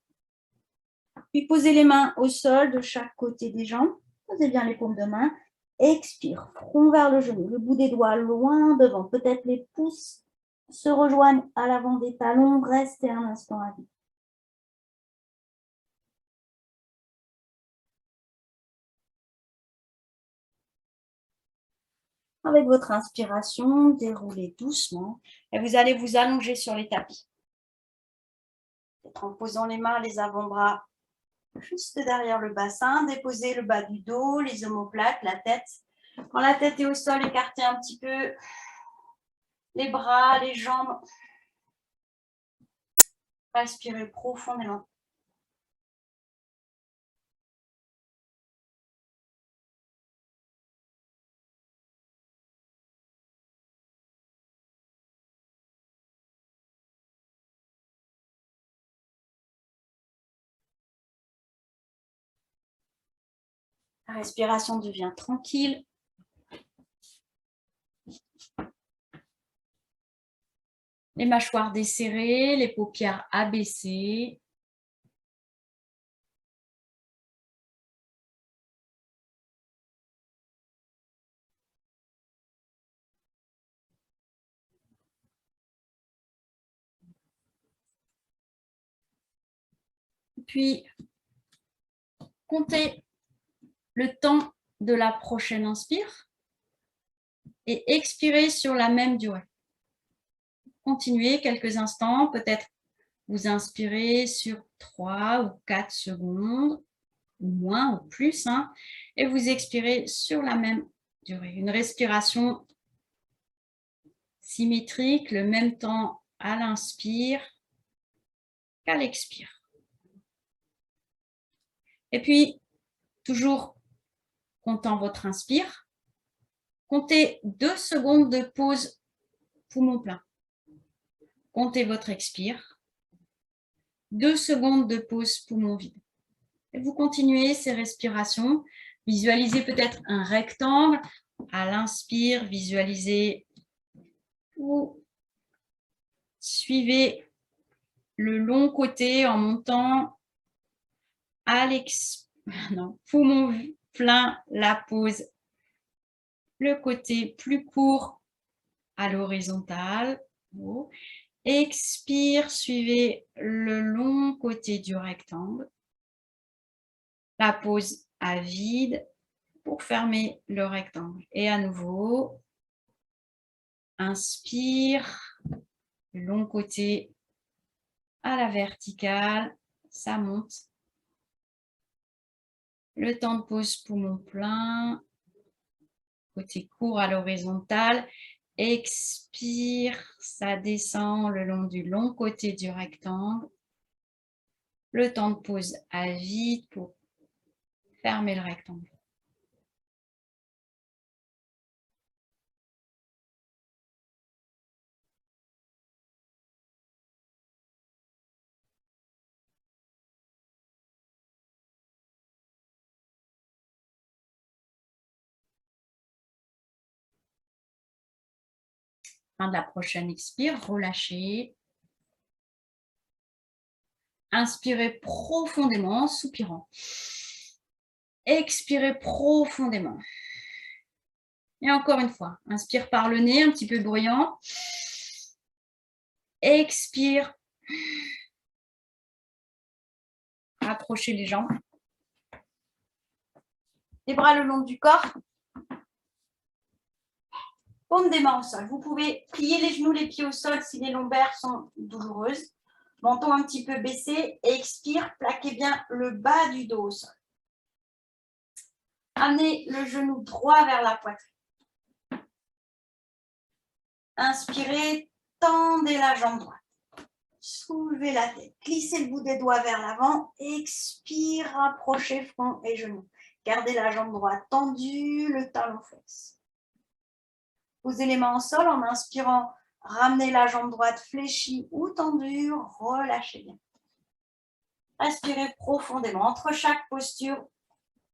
Puis posez les mains au sol de chaque côté des jambes. Posez bien les paumes de main. Expire, front vers le genou. Le bout des doigts loin devant. Peut-être les pouces se rejoignent à l'avant des talons. Restez un instant à vide. Avec votre inspiration, déroulez doucement et vous allez vous allonger sur les tapis. En posant les mains, les avant-bras juste derrière le bassin, déposez le bas du dos, les omoplates, la tête. Quand la tête est au sol, écartez un petit peu les bras, les jambes. Respirez profondément. La respiration devient tranquille. Les mâchoires desserrées, les paupières abaissées. Puis, comptez le temps de la prochaine inspire et expirez sur la même durée. Continuez quelques instants, peut-être vous inspirez sur 3 ou 4 secondes, ou moins ou plus, et vous expirez sur la même durée. Une respiration symétrique, le même temps à l'inspire qu'à l'expire. Et puis, toujours comptant votre inspire, comptez 2 secondes de pause poumon plein. Comptez votre expire, 2 secondes de pause poumon vide. Et vous continuez ces respirations. Visualisez peut-être un rectangle. À l'inspire, visualisez ou suivez le long côté en montant à l'expire. Non, poumon plein, la pause. Le côté plus court à l'horizontale. Expire, suivez le long côté du rectangle. La pause à vide pour fermer le rectangle. Et à nouveau, inspire, long côté à la verticale, ça monte. Le temps de pause poumon plein, côté court à l'horizontale. Expire, ça descend le long du long côté du rectangle. Le temps de pause à vide pour fermer le rectangle. Fin de la prochaine expire, relâchez. Inspirez profondément en soupirant. Expirez profondément. Et encore une fois, inspire par le nez, un petit peu bruyant. Expire. Approchez les jambes. Les bras le long du corps. Paume des mains au sol. Vous pouvez plier les genoux, les pieds au sol si les lombaires sont douloureuses. Menton un petit peu baissé. Expire, plaquez bien le bas du dos au sol. Amenez le genou droit vers la poitrine. Inspirez, tendez la jambe droite. soulevez la tête. Glissez le bout des doigts vers l'avant. Expire, rapprochez front et genoux. Gardez la jambe droite tendue, le talon flex. Posez les mains au sol en inspirant. Ramenez la jambe droite fléchie ou tendue. Relâchez bien. Respirez profondément. Entre chaque posture,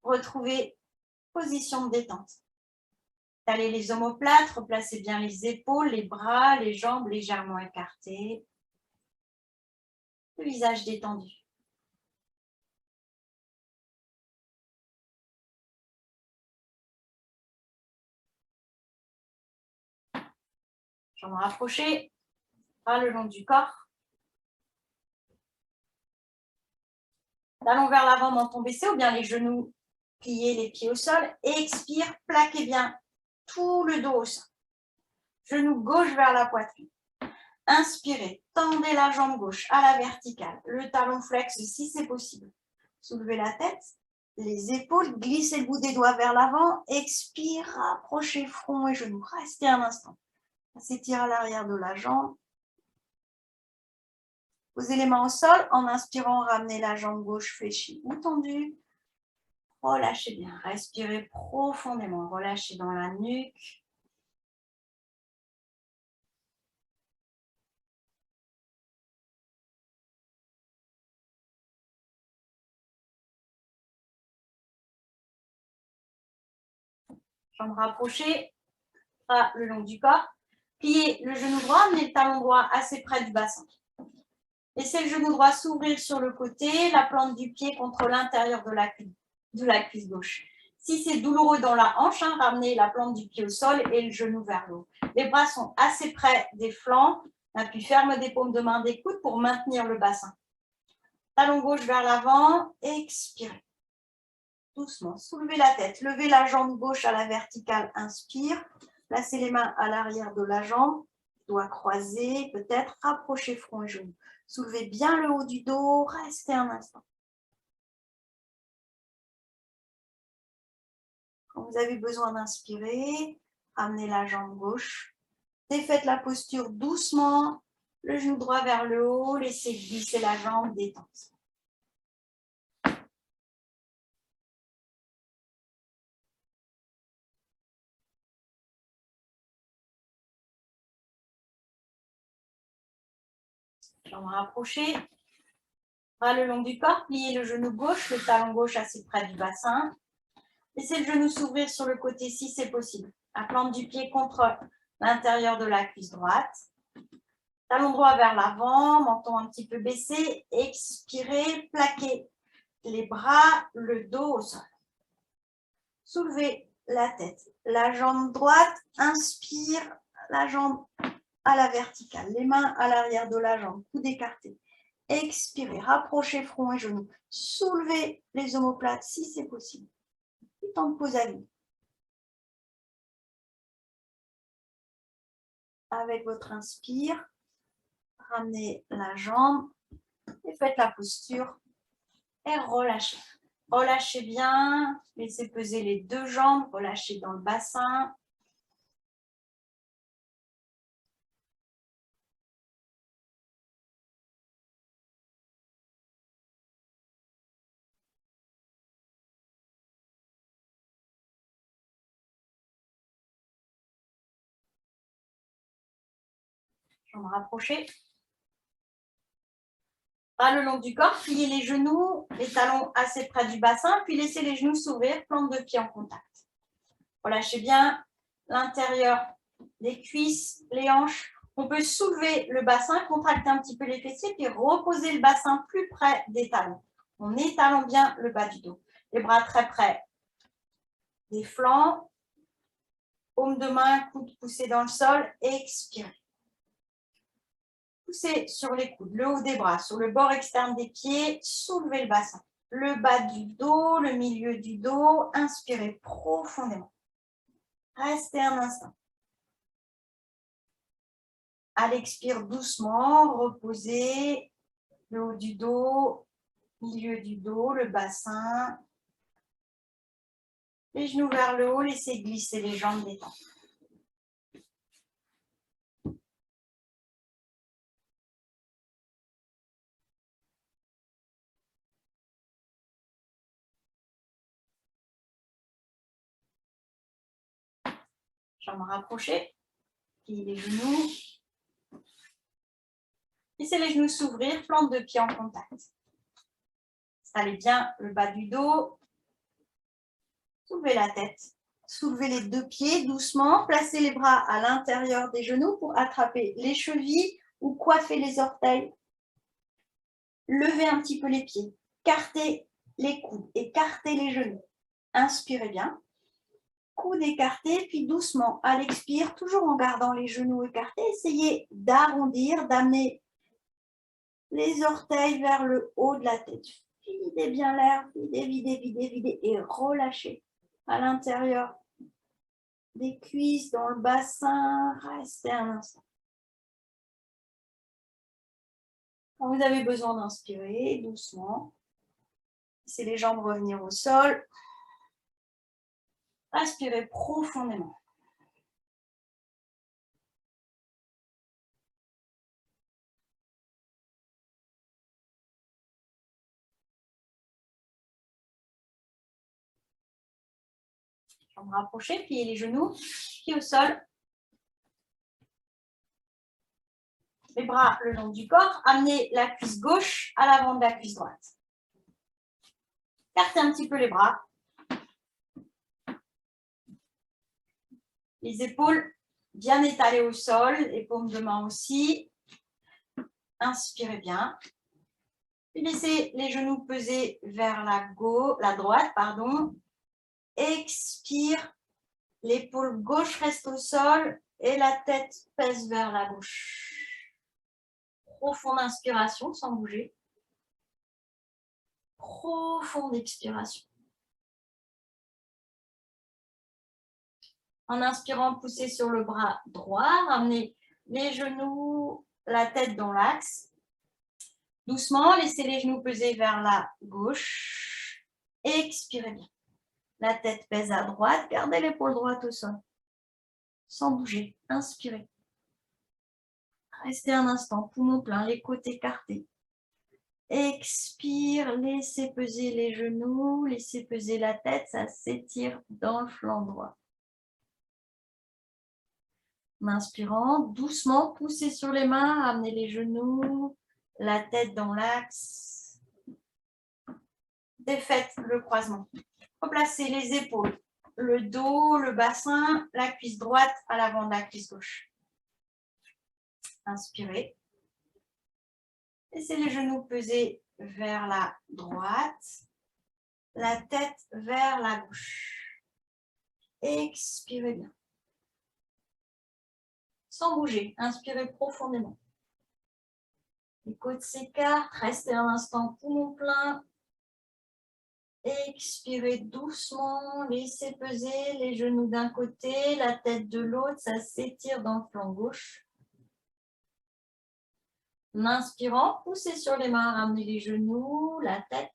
retrouvez position de détente. Talez les omoplates, replacez bien les épaules, les bras, les jambes légèrement écartées. Le visage détendu. Jambes rapprochées, bras le long du corps. Talons vers l'avant, menton baissé ou bien les genoux pliés, les pieds au sol. Expire, plaquez bien tout le dos au sol. Genou gauche vers la poitrine. Inspirez, tendez la jambe gauche à la verticale. Le talon flex si c'est possible. Soulevez la tête, les épaules, glissez le bout des doigts vers l'avant. Expire, rapprochez front et genoux. Restez un instant. S'étire à l'arrière de la jambe. Posez les mains au sol. En inspirant, ramenez la jambe gauche fléchie ou tendue. Relâchez bien. Respirez profondément. Relâchez dans la nuque. Jambes rapprochées, bras le long du corps. Pliez le genou droit, amenez le talon droit assez près du bassin. Laissez le genou droit s'ouvrir sur le côté, la plante du pied contre l'intérieur de la cuisse gauche. Si c'est douloureux dans la hanche, ramenez la plante du pied au sol et le genou vers le haut. Les bras sont assez près des flancs, appui ferme des paumes de main des coudes pour maintenir le bassin. Talon gauche vers l'avant, expirez. Doucement, soulevez la tête, levez la jambe gauche à la verticale, inspire. Placez les mains à l'arrière de la jambe, doigts croisés, peut-être rapprochez front et genoux. Soulevez bien le haut du dos, restez un instant. Quand vous avez besoin d'inspirer, ramenez la jambe gauche. Défaites la posture doucement, le genou droit vers le haut, laissez glisser la jambe, détente. Jambes rapprochées, bras le long du corps, pliez le genou gauche, le talon gauche assez près du bassin. Laissez le genou s'ouvrir sur le côté si c'est possible. La plante du pied contre l'intérieur de la cuisse droite. Talon droit vers l'avant, menton un petit peu baissé. Expirez, plaquez les bras, le dos au sol. Soulevez la tête. La jambe droite, inspire, la jambe à la verticale. Les mains à l'arrière de la jambe, coude écarté. Expirez, rapprochez front et genoux. Soulevez les omoplates si c'est possible. Temps de pause à vide. Avec votre inspire, ramenez la jambe et faites la posture et relâchez. Relâchez bien, laissez peser les deux jambes, relâchez dans le bassin. Jambes rapprochées. Bras le long du corps, pliez les genoux, les talons assez près du bassin, puis laissez les genoux s'ouvrir, plante de pied en contact. Relâchez bien l'intérieur des cuisses, les hanches. On peut soulever le bassin, contracter un petit peu les fessiers, puis reposer le bassin plus près des talons. En étalant bien le bas du dos. Les bras très près des flancs. Paume de main, coude poussé dans le sol. Expirez. Poussez sur les coudes, le haut des bras, sur le bord externe des pieds. Soulevez le bassin. Le bas du dos, le milieu du dos. Inspirez profondément. Restez un instant. À l'expire doucement, reposez le haut du dos, milieu du dos, le bassin. Les genoux vers le haut, laissez glisser les jambes détendues. Jambes rapprochées. Pliez les genoux. Laissez les genoux s'ouvrir, plante de pied en contact. Installez bien le bas du dos. Soulevez la tête. Soulevez les deux pieds doucement. Placez les bras à l'intérieur des genoux pour attraper les chevilles ou coiffer les orteils. Levez un petit peu les pieds. Cartez les coudes, écartez les genoux. Inspirez bien. Coudes écartés, puis doucement, à l'expire, toujours en gardant les genoux écartés, essayez d'arrondir, d'amener les orteils vers le haut de la tête. Videz bien l'air, videz et relâchez à l'intérieur des cuisses, dans le bassin. Restez un instant. Quand vous avez besoin d'inspirer, doucement, laissez les jambes revenir au sol. Inspirez profondément. Jambes rapprochées, pliez les genoux, pieds au sol. Les bras le long du corps. Amenez la cuisse gauche à l'avant de la cuisse droite. Écartez un petit peu les bras. Les épaules bien étalées au sol, les paumes de main aussi. Inspirez bien. Puis laissez les genoux peser vers la droite. Expire. L'épaule gauche reste au sol et la tête pèse vers la gauche. Profonde inspiration sans bouger. Profonde expiration. En inspirant, poussez sur le bras droit. Ramenez les genoux, la tête dans l'axe. Doucement, laissez les genoux peser vers la gauche. Expirez bien. La tête pèse à droite. Gardez l'épaule droite au sol. Sans bouger. Inspirez. Restez un instant. Poumon plein, les côtes écartés. Expire. Laissez peser les genoux. Laissez peser la tête. Ça s'étire dans le flanc droit. En inspirant, doucement, poussez sur les mains. Amenez les genoux. La tête dans l'axe. Défaites le croisement. Replacez les épaules, le dos, le bassin, la cuisse droite à l'avant de la cuisse gauche. Inspirez. Laissez les genoux peser vers la droite, la tête vers la gauche. Expirez bien. Sans bouger, inspirez profondément. Les côtes s'écartent, restez un instant poumon plein. Expirez doucement, laissez peser les genoux d'un côté, la tête de l'autre, ça s'étire dans le flanc gauche. En inspirant, poussez sur les mains, ramenez les genoux, la tête.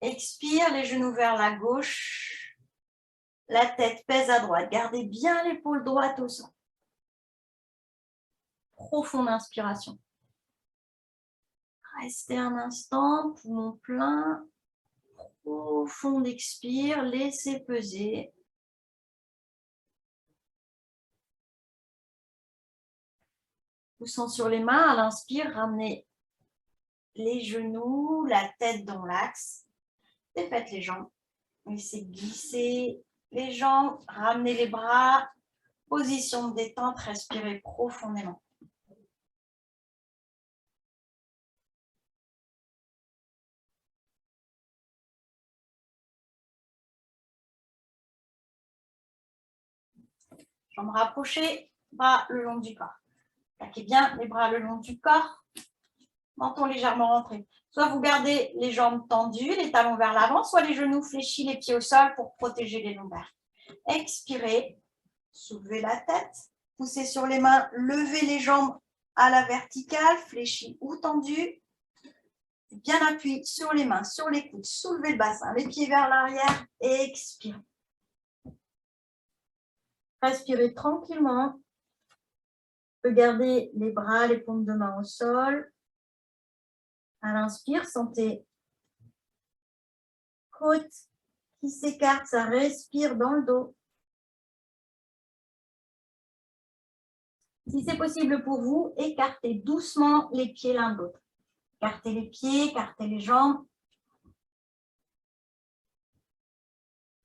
Expire, les genoux vers la gauche, la tête pèse à droite. Gardez bien l'épaule droite au sol. Profonde inspiration. Restez un instant, poumon plein. Profonde expire, laissez peser. Poussant sur les mains, à l'inspire, ramenez les genoux, la tête dans l'axe. Défaites les jambes. Laissez glisser les jambes, ramenez les bras. Position de détente, respirez profondément. Jambes rapprochées, bras le long du corps. Plaquez bien les bras le long du corps. Menton légèrement rentré. Soit vous gardez les jambes tendues, les talons vers l'avant, soit les genoux fléchis, les pieds au sol pour protéger les lombaires. Expirez, soulevez la tête, poussez sur les mains, levez les jambes à la verticale, fléchies ou tendues. Bien appuyé sur les mains, sur les coudes, soulevez le bassin, les pieds vers l'arrière, expirez. Respirez tranquillement. Regardez les bras, les paumes de main au sol. À l'inspire, sentez côte qui s'écarte, ça respire dans le dos. Si c'est possible pour vous, écartez doucement les pieds l'un de l'autre. Écartez les pieds, écartez les jambes.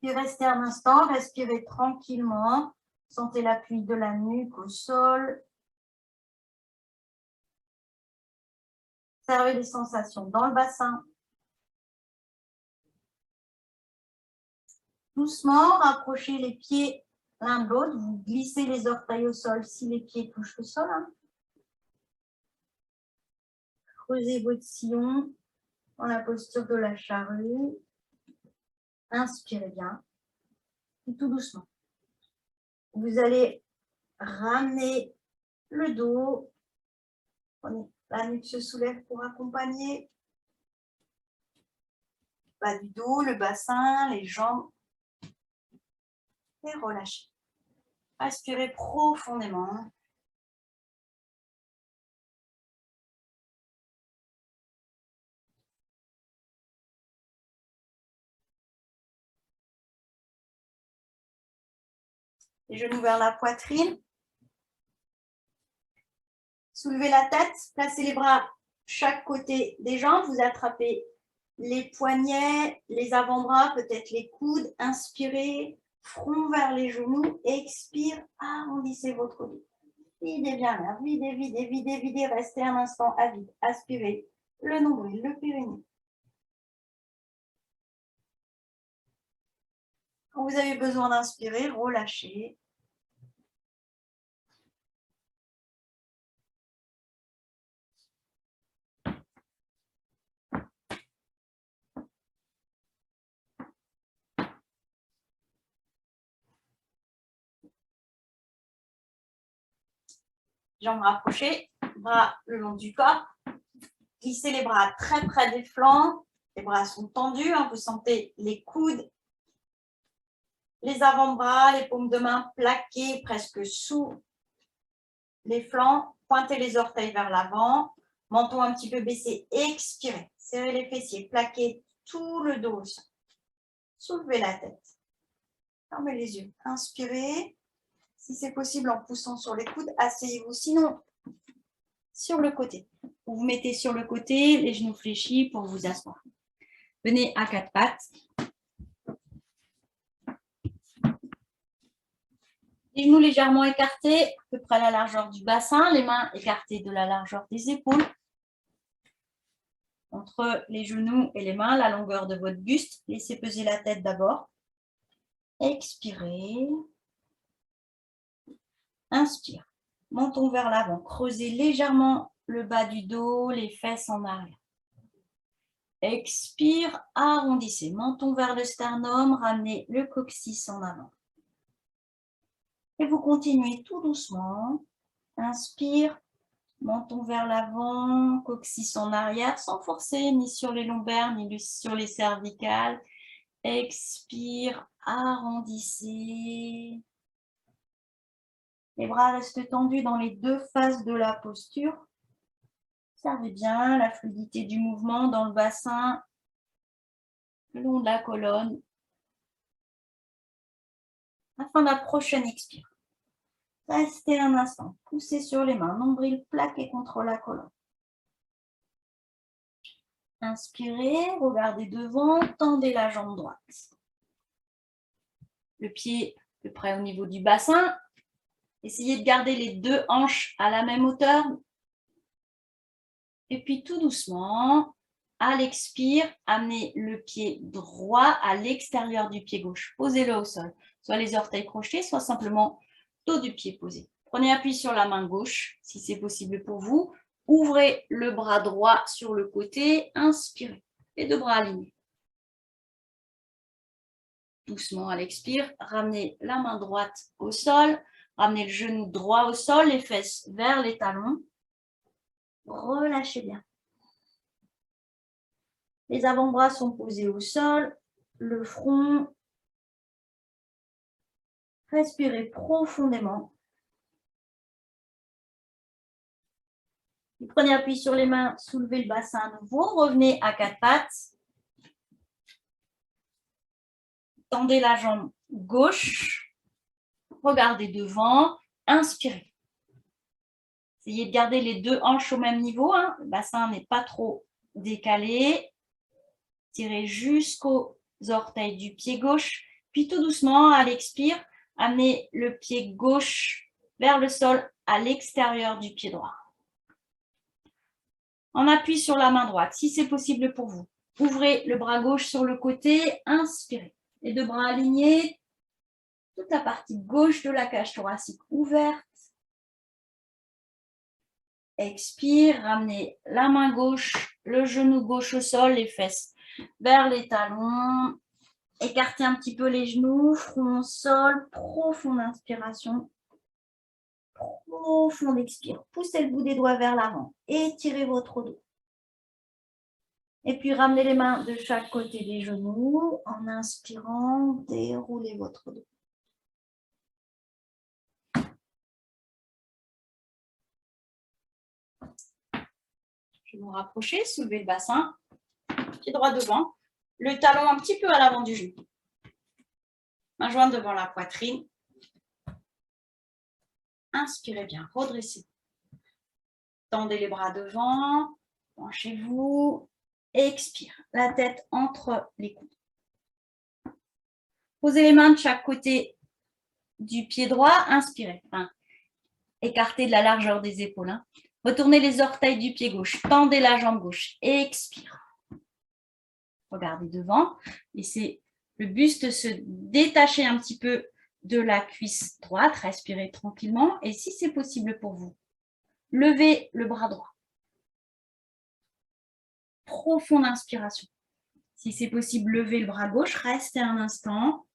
Puis restez un instant, respirez tranquillement. Sentez l'appui de la nuque au sol. Observez les sensations dans le bassin. Doucement, rapprochez les pieds l'un de l'autre. Vous glissez les orteils au sol si les pieds touchent le sol. Creusez votre sillon dans la posture de la charrue. Inspirez bien. Et tout doucement. Vous allez ramener le dos. La nuque se soulève pour accompagner. Bas du dos, le bassin, les jambes. Et relâchez. Respirez profondément. Les genoux vers la poitrine. Soulevez la tête, placez les bras chaque côté des jambes. Vous attrapez les poignets, les avant-bras, peut-être les coudes. Inspirez, front vers les genoux. Expire, arrondissez votre dos. Videz bien l'air, videz, videz, videz, videz. Restez un instant à vide. Aspirez le nombril, le périnée. Quand vous avez besoin d'inspirer, relâchez. Jambes rapprochées, bras le long du corps. Glissez les bras très près des flancs. Les bras sont tendus. Vous sentez les coudes, les avant-bras, les paumes de main plaquées presque sous les flancs. Pointez les orteils vers l'avant. Menton un petit peu baissé. Expirez. Serrez les fessiers. Plaquez tout le dos. Soulevez la tête. Fermez les yeux. Inspirez. Si c'est possible, en poussant sur les coudes, asseyez-vous. Sinon, sur le côté. Vous vous mettez sur le côté, les genoux fléchis pour vous asseoir. Venez à quatre pattes. Les genoux légèrement écartés, à peu près à la largeur du bassin. Les mains écartées de la largeur des épaules. Entre les genoux et les mains, la longueur de votre buste. Laissez peser la tête d'abord. Expirez. Inspire. Menton vers l'avant. Creusez légèrement le bas du dos, les fesses en arrière. Expire, arrondissez. Menton vers le sternum, ramenez le coccyx en avant. Et vous continuez tout doucement. Inspire, menton vers l'avant, coccyx en arrière, sans forcer ni sur les lombaires, ni sur les cervicales. Expire, arrondissez. Les bras restent tendus dans les deux faces de la posture. Observez bien la fluidité du mouvement dans le bassin, le long de la colonne. À la fin de la prochaine expire. Restez un instant. Poussez sur les mains, nombril plaqué contre la colonne. Inspirez, regardez devant, tendez la jambe droite. Le pied à peu près au niveau du bassin. Essayez de garder les deux hanches à la même hauteur. Et puis tout doucement, à l'expire, amenez le pied droit à l'extérieur du pied gauche. Posez-le au sol. Soit les orteils crochetés, soit simplement dos du pied posé. Prenez appui sur la main gauche, si c'est possible pour vous. Ouvrez le bras droit sur le côté. Inspirez. Les deux bras alignés. Doucement à l'expire, ramenez la main droite au sol. Ramenez le genou droit au sol, les fesses vers les talons. Relâchez bien. Les avant-bras sont posés au sol, le front. Respirez profondément. Vous prenez appui sur les mains, soulevez le bassin à nouveau, revenez à quatre pattes. Tendez la jambe gauche, regardez devant, inspirez. Essayez de garder les deux hanches au même niveau. Hein. Le bassin n'est pas trop décalé. Tirez jusqu'aux orteils du pied gauche. Puis tout doucement, à l'expire, amenez le pied gauche vers le sol à l'extérieur du pied droit. On appuie sur la main droite, si c'est possible pour vous. Ouvrez le bras gauche sur le côté, inspirez. Les deux bras alignés, toute la partie gauche de la cage thoracique ouverte. Expire, ramenez la main gauche, le genou gauche au sol, les fesses vers les talons. Écartez un petit peu les genoux, front au sol, profonde inspiration. Profonde expire. Poussez le bout des doigts vers l'avant. Étirez votre dos. Et puis ramenez les mains de chaque côté des genoux. En inspirant, déroulez votre dos. Je vais vous rapprocher, soulevez le bassin. Pied droit devant. Le talon un petit peu à l'avant du genou. Main jointe devant la poitrine. Inspirez bien, redressez. Tendez les bras devant, penchez-vous. Expire, la tête entre les coudes. Posez les mains de chaque côté du pied droit. Inspirez. Enfin, écartez de la largeur des épaules. Hein. Retournez les orteils du pied gauche. Tendez la jambe gauche. Expire. Regardez devant. Laissez le buste se détacher un petit peu de la cuisse droite. Respirez tranquillement. Et si c'est possible pour vous, levez le bras droit. Profonde inspiration. Si c'est possible, levez le bras gauche. Restez un instant.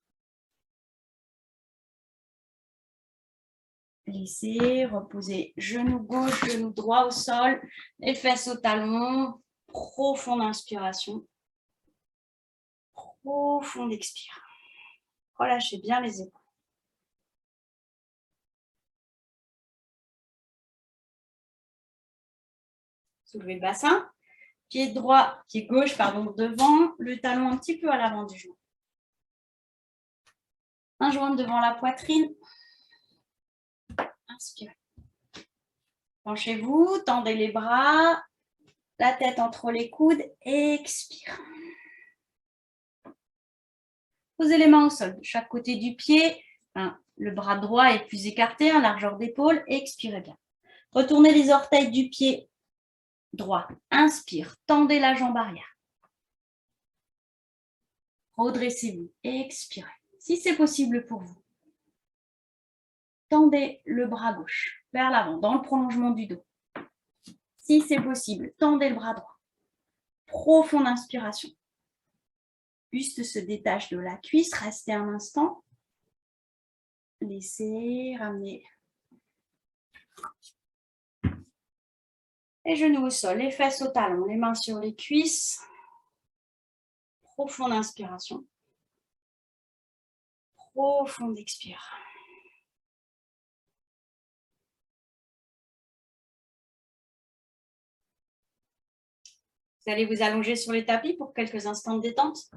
Laissez reposer genou gauche, genou droit au sol, les fesses au talon. Profonde inspiration. Profonde expire. Relâchez bien les épaules. Soulevez le bassin. Pied droit, pied gauche, pardon, devant, le talon un petit peu à l'avant du genou. Main jointe devant la poitrine. Inspirez. Penchez-vous, tendez les bras, la tête entre les coudes, expire. Posez les mains au sol, de chaque côté du pied. Le bras droit est plus écarté, largeur d'épaule, expirez bien. Retournez les orteils du pied droit. Inspire, tendez la jambe arrière. Redressez-vous, expirez. Si c'est possible pour vous, tendez le bras gauche vers l'avant, dans le prolongement du dos. Si c'est possible, tendez le bras droit. Profonde inspiration. Buste se détache de la cuisse, restez un instant. Laissez, ramenez. Les genoux au sol, les fesses au talon, les mains sur les cuisses. Profonde inspiration. Profonde expire. Vous allez vous allonger sur les tapis pour quelques instants de détente.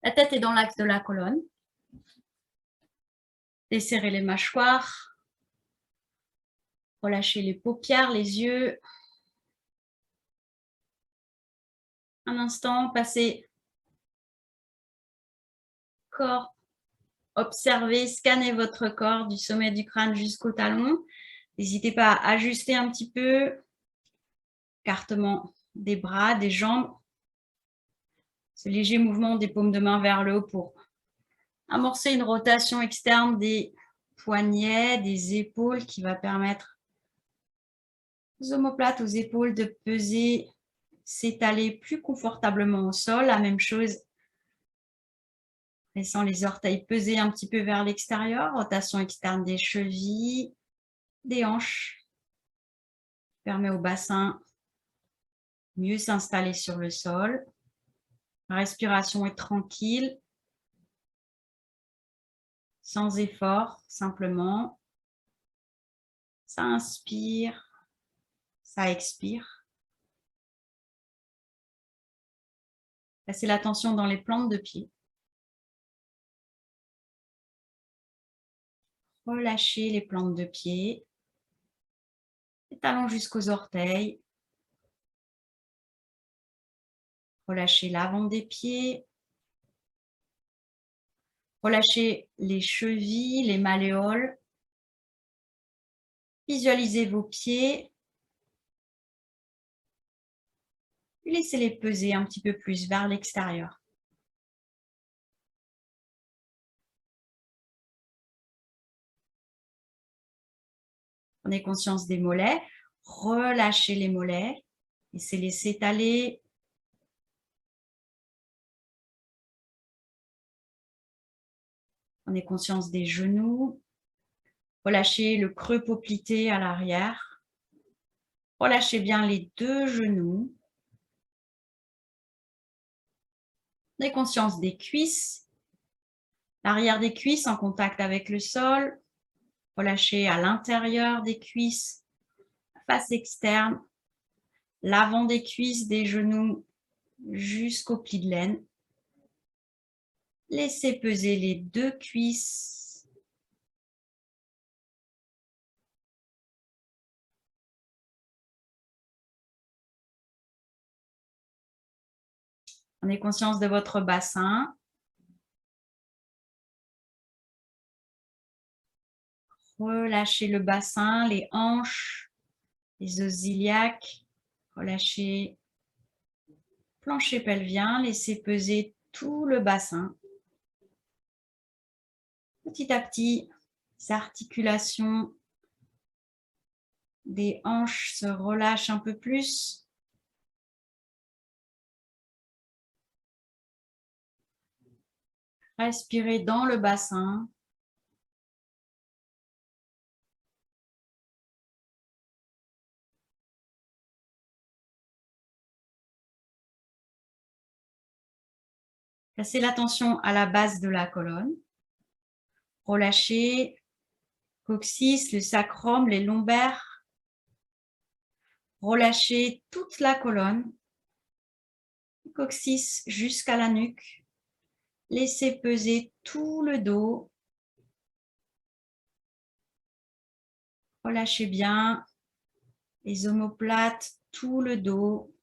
La tête est dans l'axe de la colonne. Desserrez les mâchoires. Relâchez les paupières, les yeux. Un instant, passez corps. Observez, scannez votre corps du sommet du crâne jusqu'au talon. N'hésitez pas à ajuster un petit peu. Écartement des bras, des jambes. Ce léger mouvement des paumes de main vers le haut pour amorcer une rotation externe des poignets, des épaules qui va permettre aux omoplates, aux épaules de peser, s'étaler plus confortablement au sol. La même chose, laissant les orteils peser un petit peu vers l'extérieur, rotation externe des chevilles, des hanches, permet au bassin de mieux s'installer sur le sol. La respiration est tranquille, sans effort, simplement. Ça inspire, ça expire. Placez l'attention dans les plantes de pied. Relâchez les plantes de pied, les talons jusqu'aux orteils. Relâchez l'avant des pieds. Relâchez les chevilles, les malléoles. Visualisez vos pieds. Puis laissez-les peser un petit peu plus vers l'extérieur. Prenez conscience des mollets. Relâchez les mollets. Laissez-les s'étaler. Prenez conscience des genoux. Relâchez le creux poplité à l'arrière. Relâchez bien les deux genoux. Prenez conscience des cuisses. L'arrière des cuisses en contact avec le sol. Relâchez à l'intérieur des cuisses, face externe, l'avant des cuisses, des genoux jusqu'au pli de laine. Laissez peser les deux cuisses. Prenez conscience de votre bassin. Relâchez le bassin, les hanches, les os iliaques. Relâchez le plancher pelvien. Laissez peser tout le bassin. Petit à petit, les articulations des hanches se relâchent un peu plus. Respirez dans le bassin. Placez l'attention à la base de la colonne. Relâchez coccyx, le sacrum, les lombaires. Relâchez toute la colonne, coccyx jusqu'à la nuque. Laissez peser tout le dos. Relâchez bien les omoplates, tout le dos.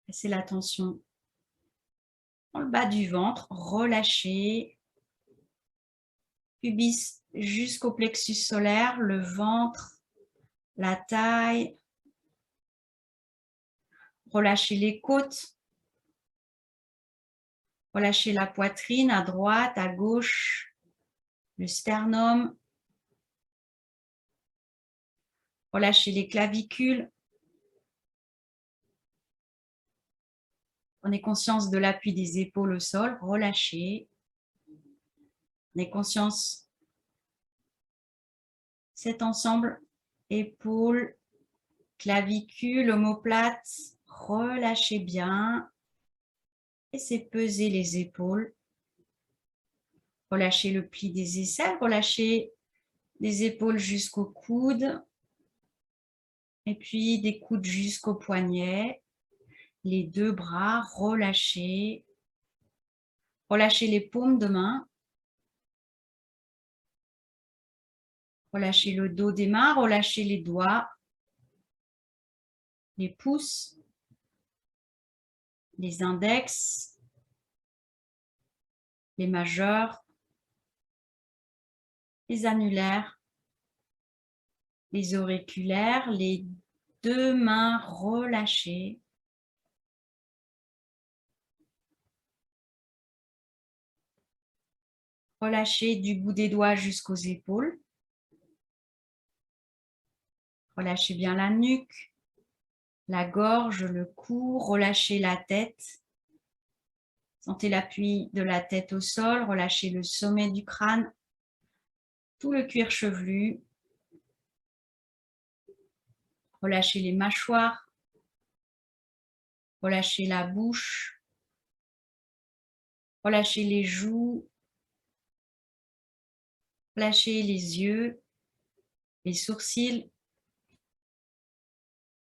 Placez l'attention dans le bas du ventre. Relâchez. Pubis jusqu'au plexus solaire, le ventre, la taille. Relâchez les côtes. Relâchez la poitrine à droite, à gauche, le sternum. Relâchez les clavicules. Prenez conscience de l'appui des épaules au sol. Relâchez. Prenez conscience de cet ensemble épaules, clavicules, omoplates. Relâchez bien. Laissez peser les épaules. Relâchez le pli des aisselles. Relâchez les épaules jusqu'au coude. Et puis des coudes jusqu'au poignet. Les deux bras, relâchez. Relâchez les paumes de main. Relâchez le dos des mains, relâchez les doigts, les pouces, les index, les majeurs les annulaires, les auriculaires, les deux mains relâchées. Relâchez du bout des doigts jusqu'aux épaules. Relâchez bien la nuque, la gorge, le cou. Relâchez la tête. Sentez l'appui de la tête au sol. Relâchez le sommet du crâne, tout le cuir chevelu. Relâchez les mâchoires. Relâchez la bouche. Relâchez les joues. Relâchez les yeux, les sourcils.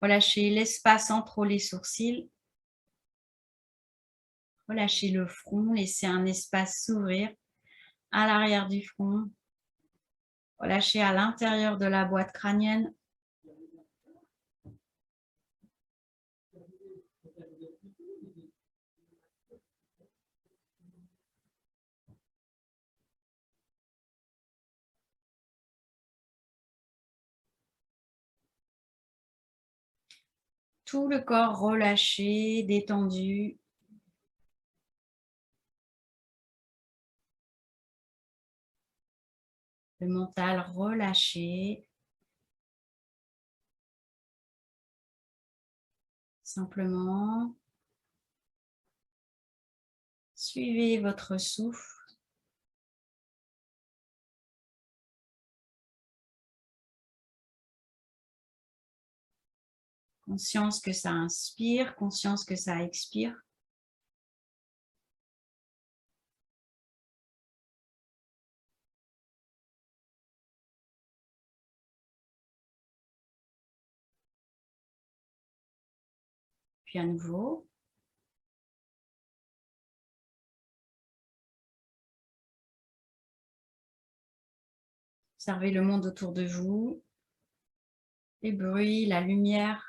Relâchez l'espace entre les sourcils. Relâchez le front, laissez un espace s'ouvrir à l'arrière du front. Relâchez à l'intérieur de la boîte crânienne. Tout le corps relâché, détendu. Le mental relâché. Simplement, suivez votre souffle. Conscience que ça inspire, conscience que ça expire. Puis à nouveau. Observez le monde autour de vous, les bruits, la lumière.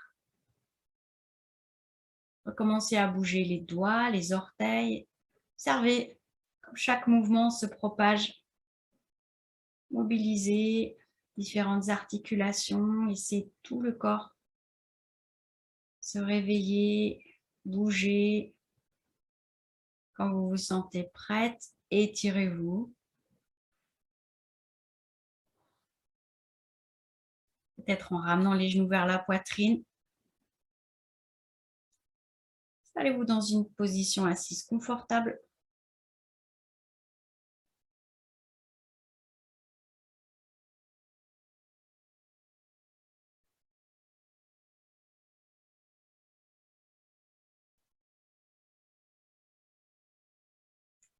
Recommencez à bouger les doigts, les orteils. Observez comme chaque mouvement se propage. Mobilisez différentes articulations, laissez tout le corps se réveiller, bouger. Quand vous vous sentez prête, étirez-vous. Peut-être en ramenant les genoux vers la poitrine. Installez-vous dans une position assise confortable.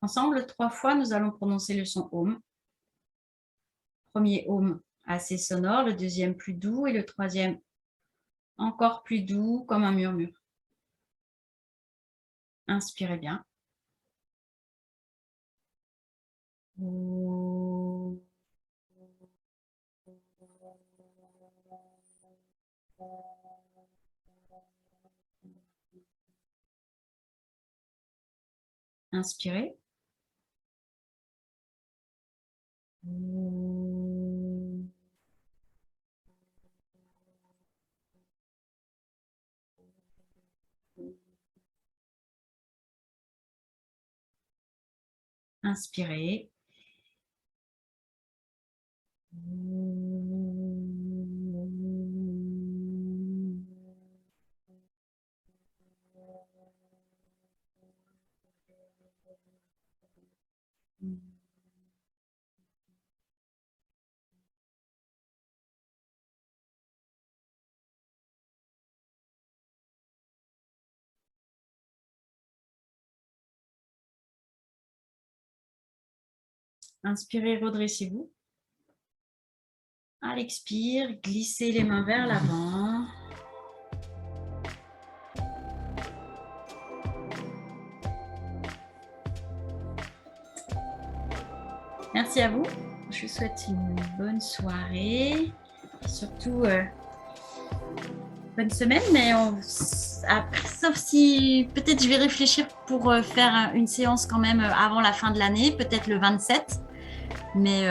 Ensemble, 3 fois, nous allons prononcer le son Om. Premier Om assez sonore, le deuxième plus doux et le troisième encore plus doux comme un murmure. Inspirez bien. Inspirez. Inspirez. Inspirez, redressez-vous. À l'expire, glissez les mains vers l'avant. Merci à vous. Je vous souhaite une bonne soirée. Surtout, bonne semaine. Mais sauf si peut-être je vais réfléchir pour faire une séance quand même avant la fin de l'année, peut-être le 27. Mais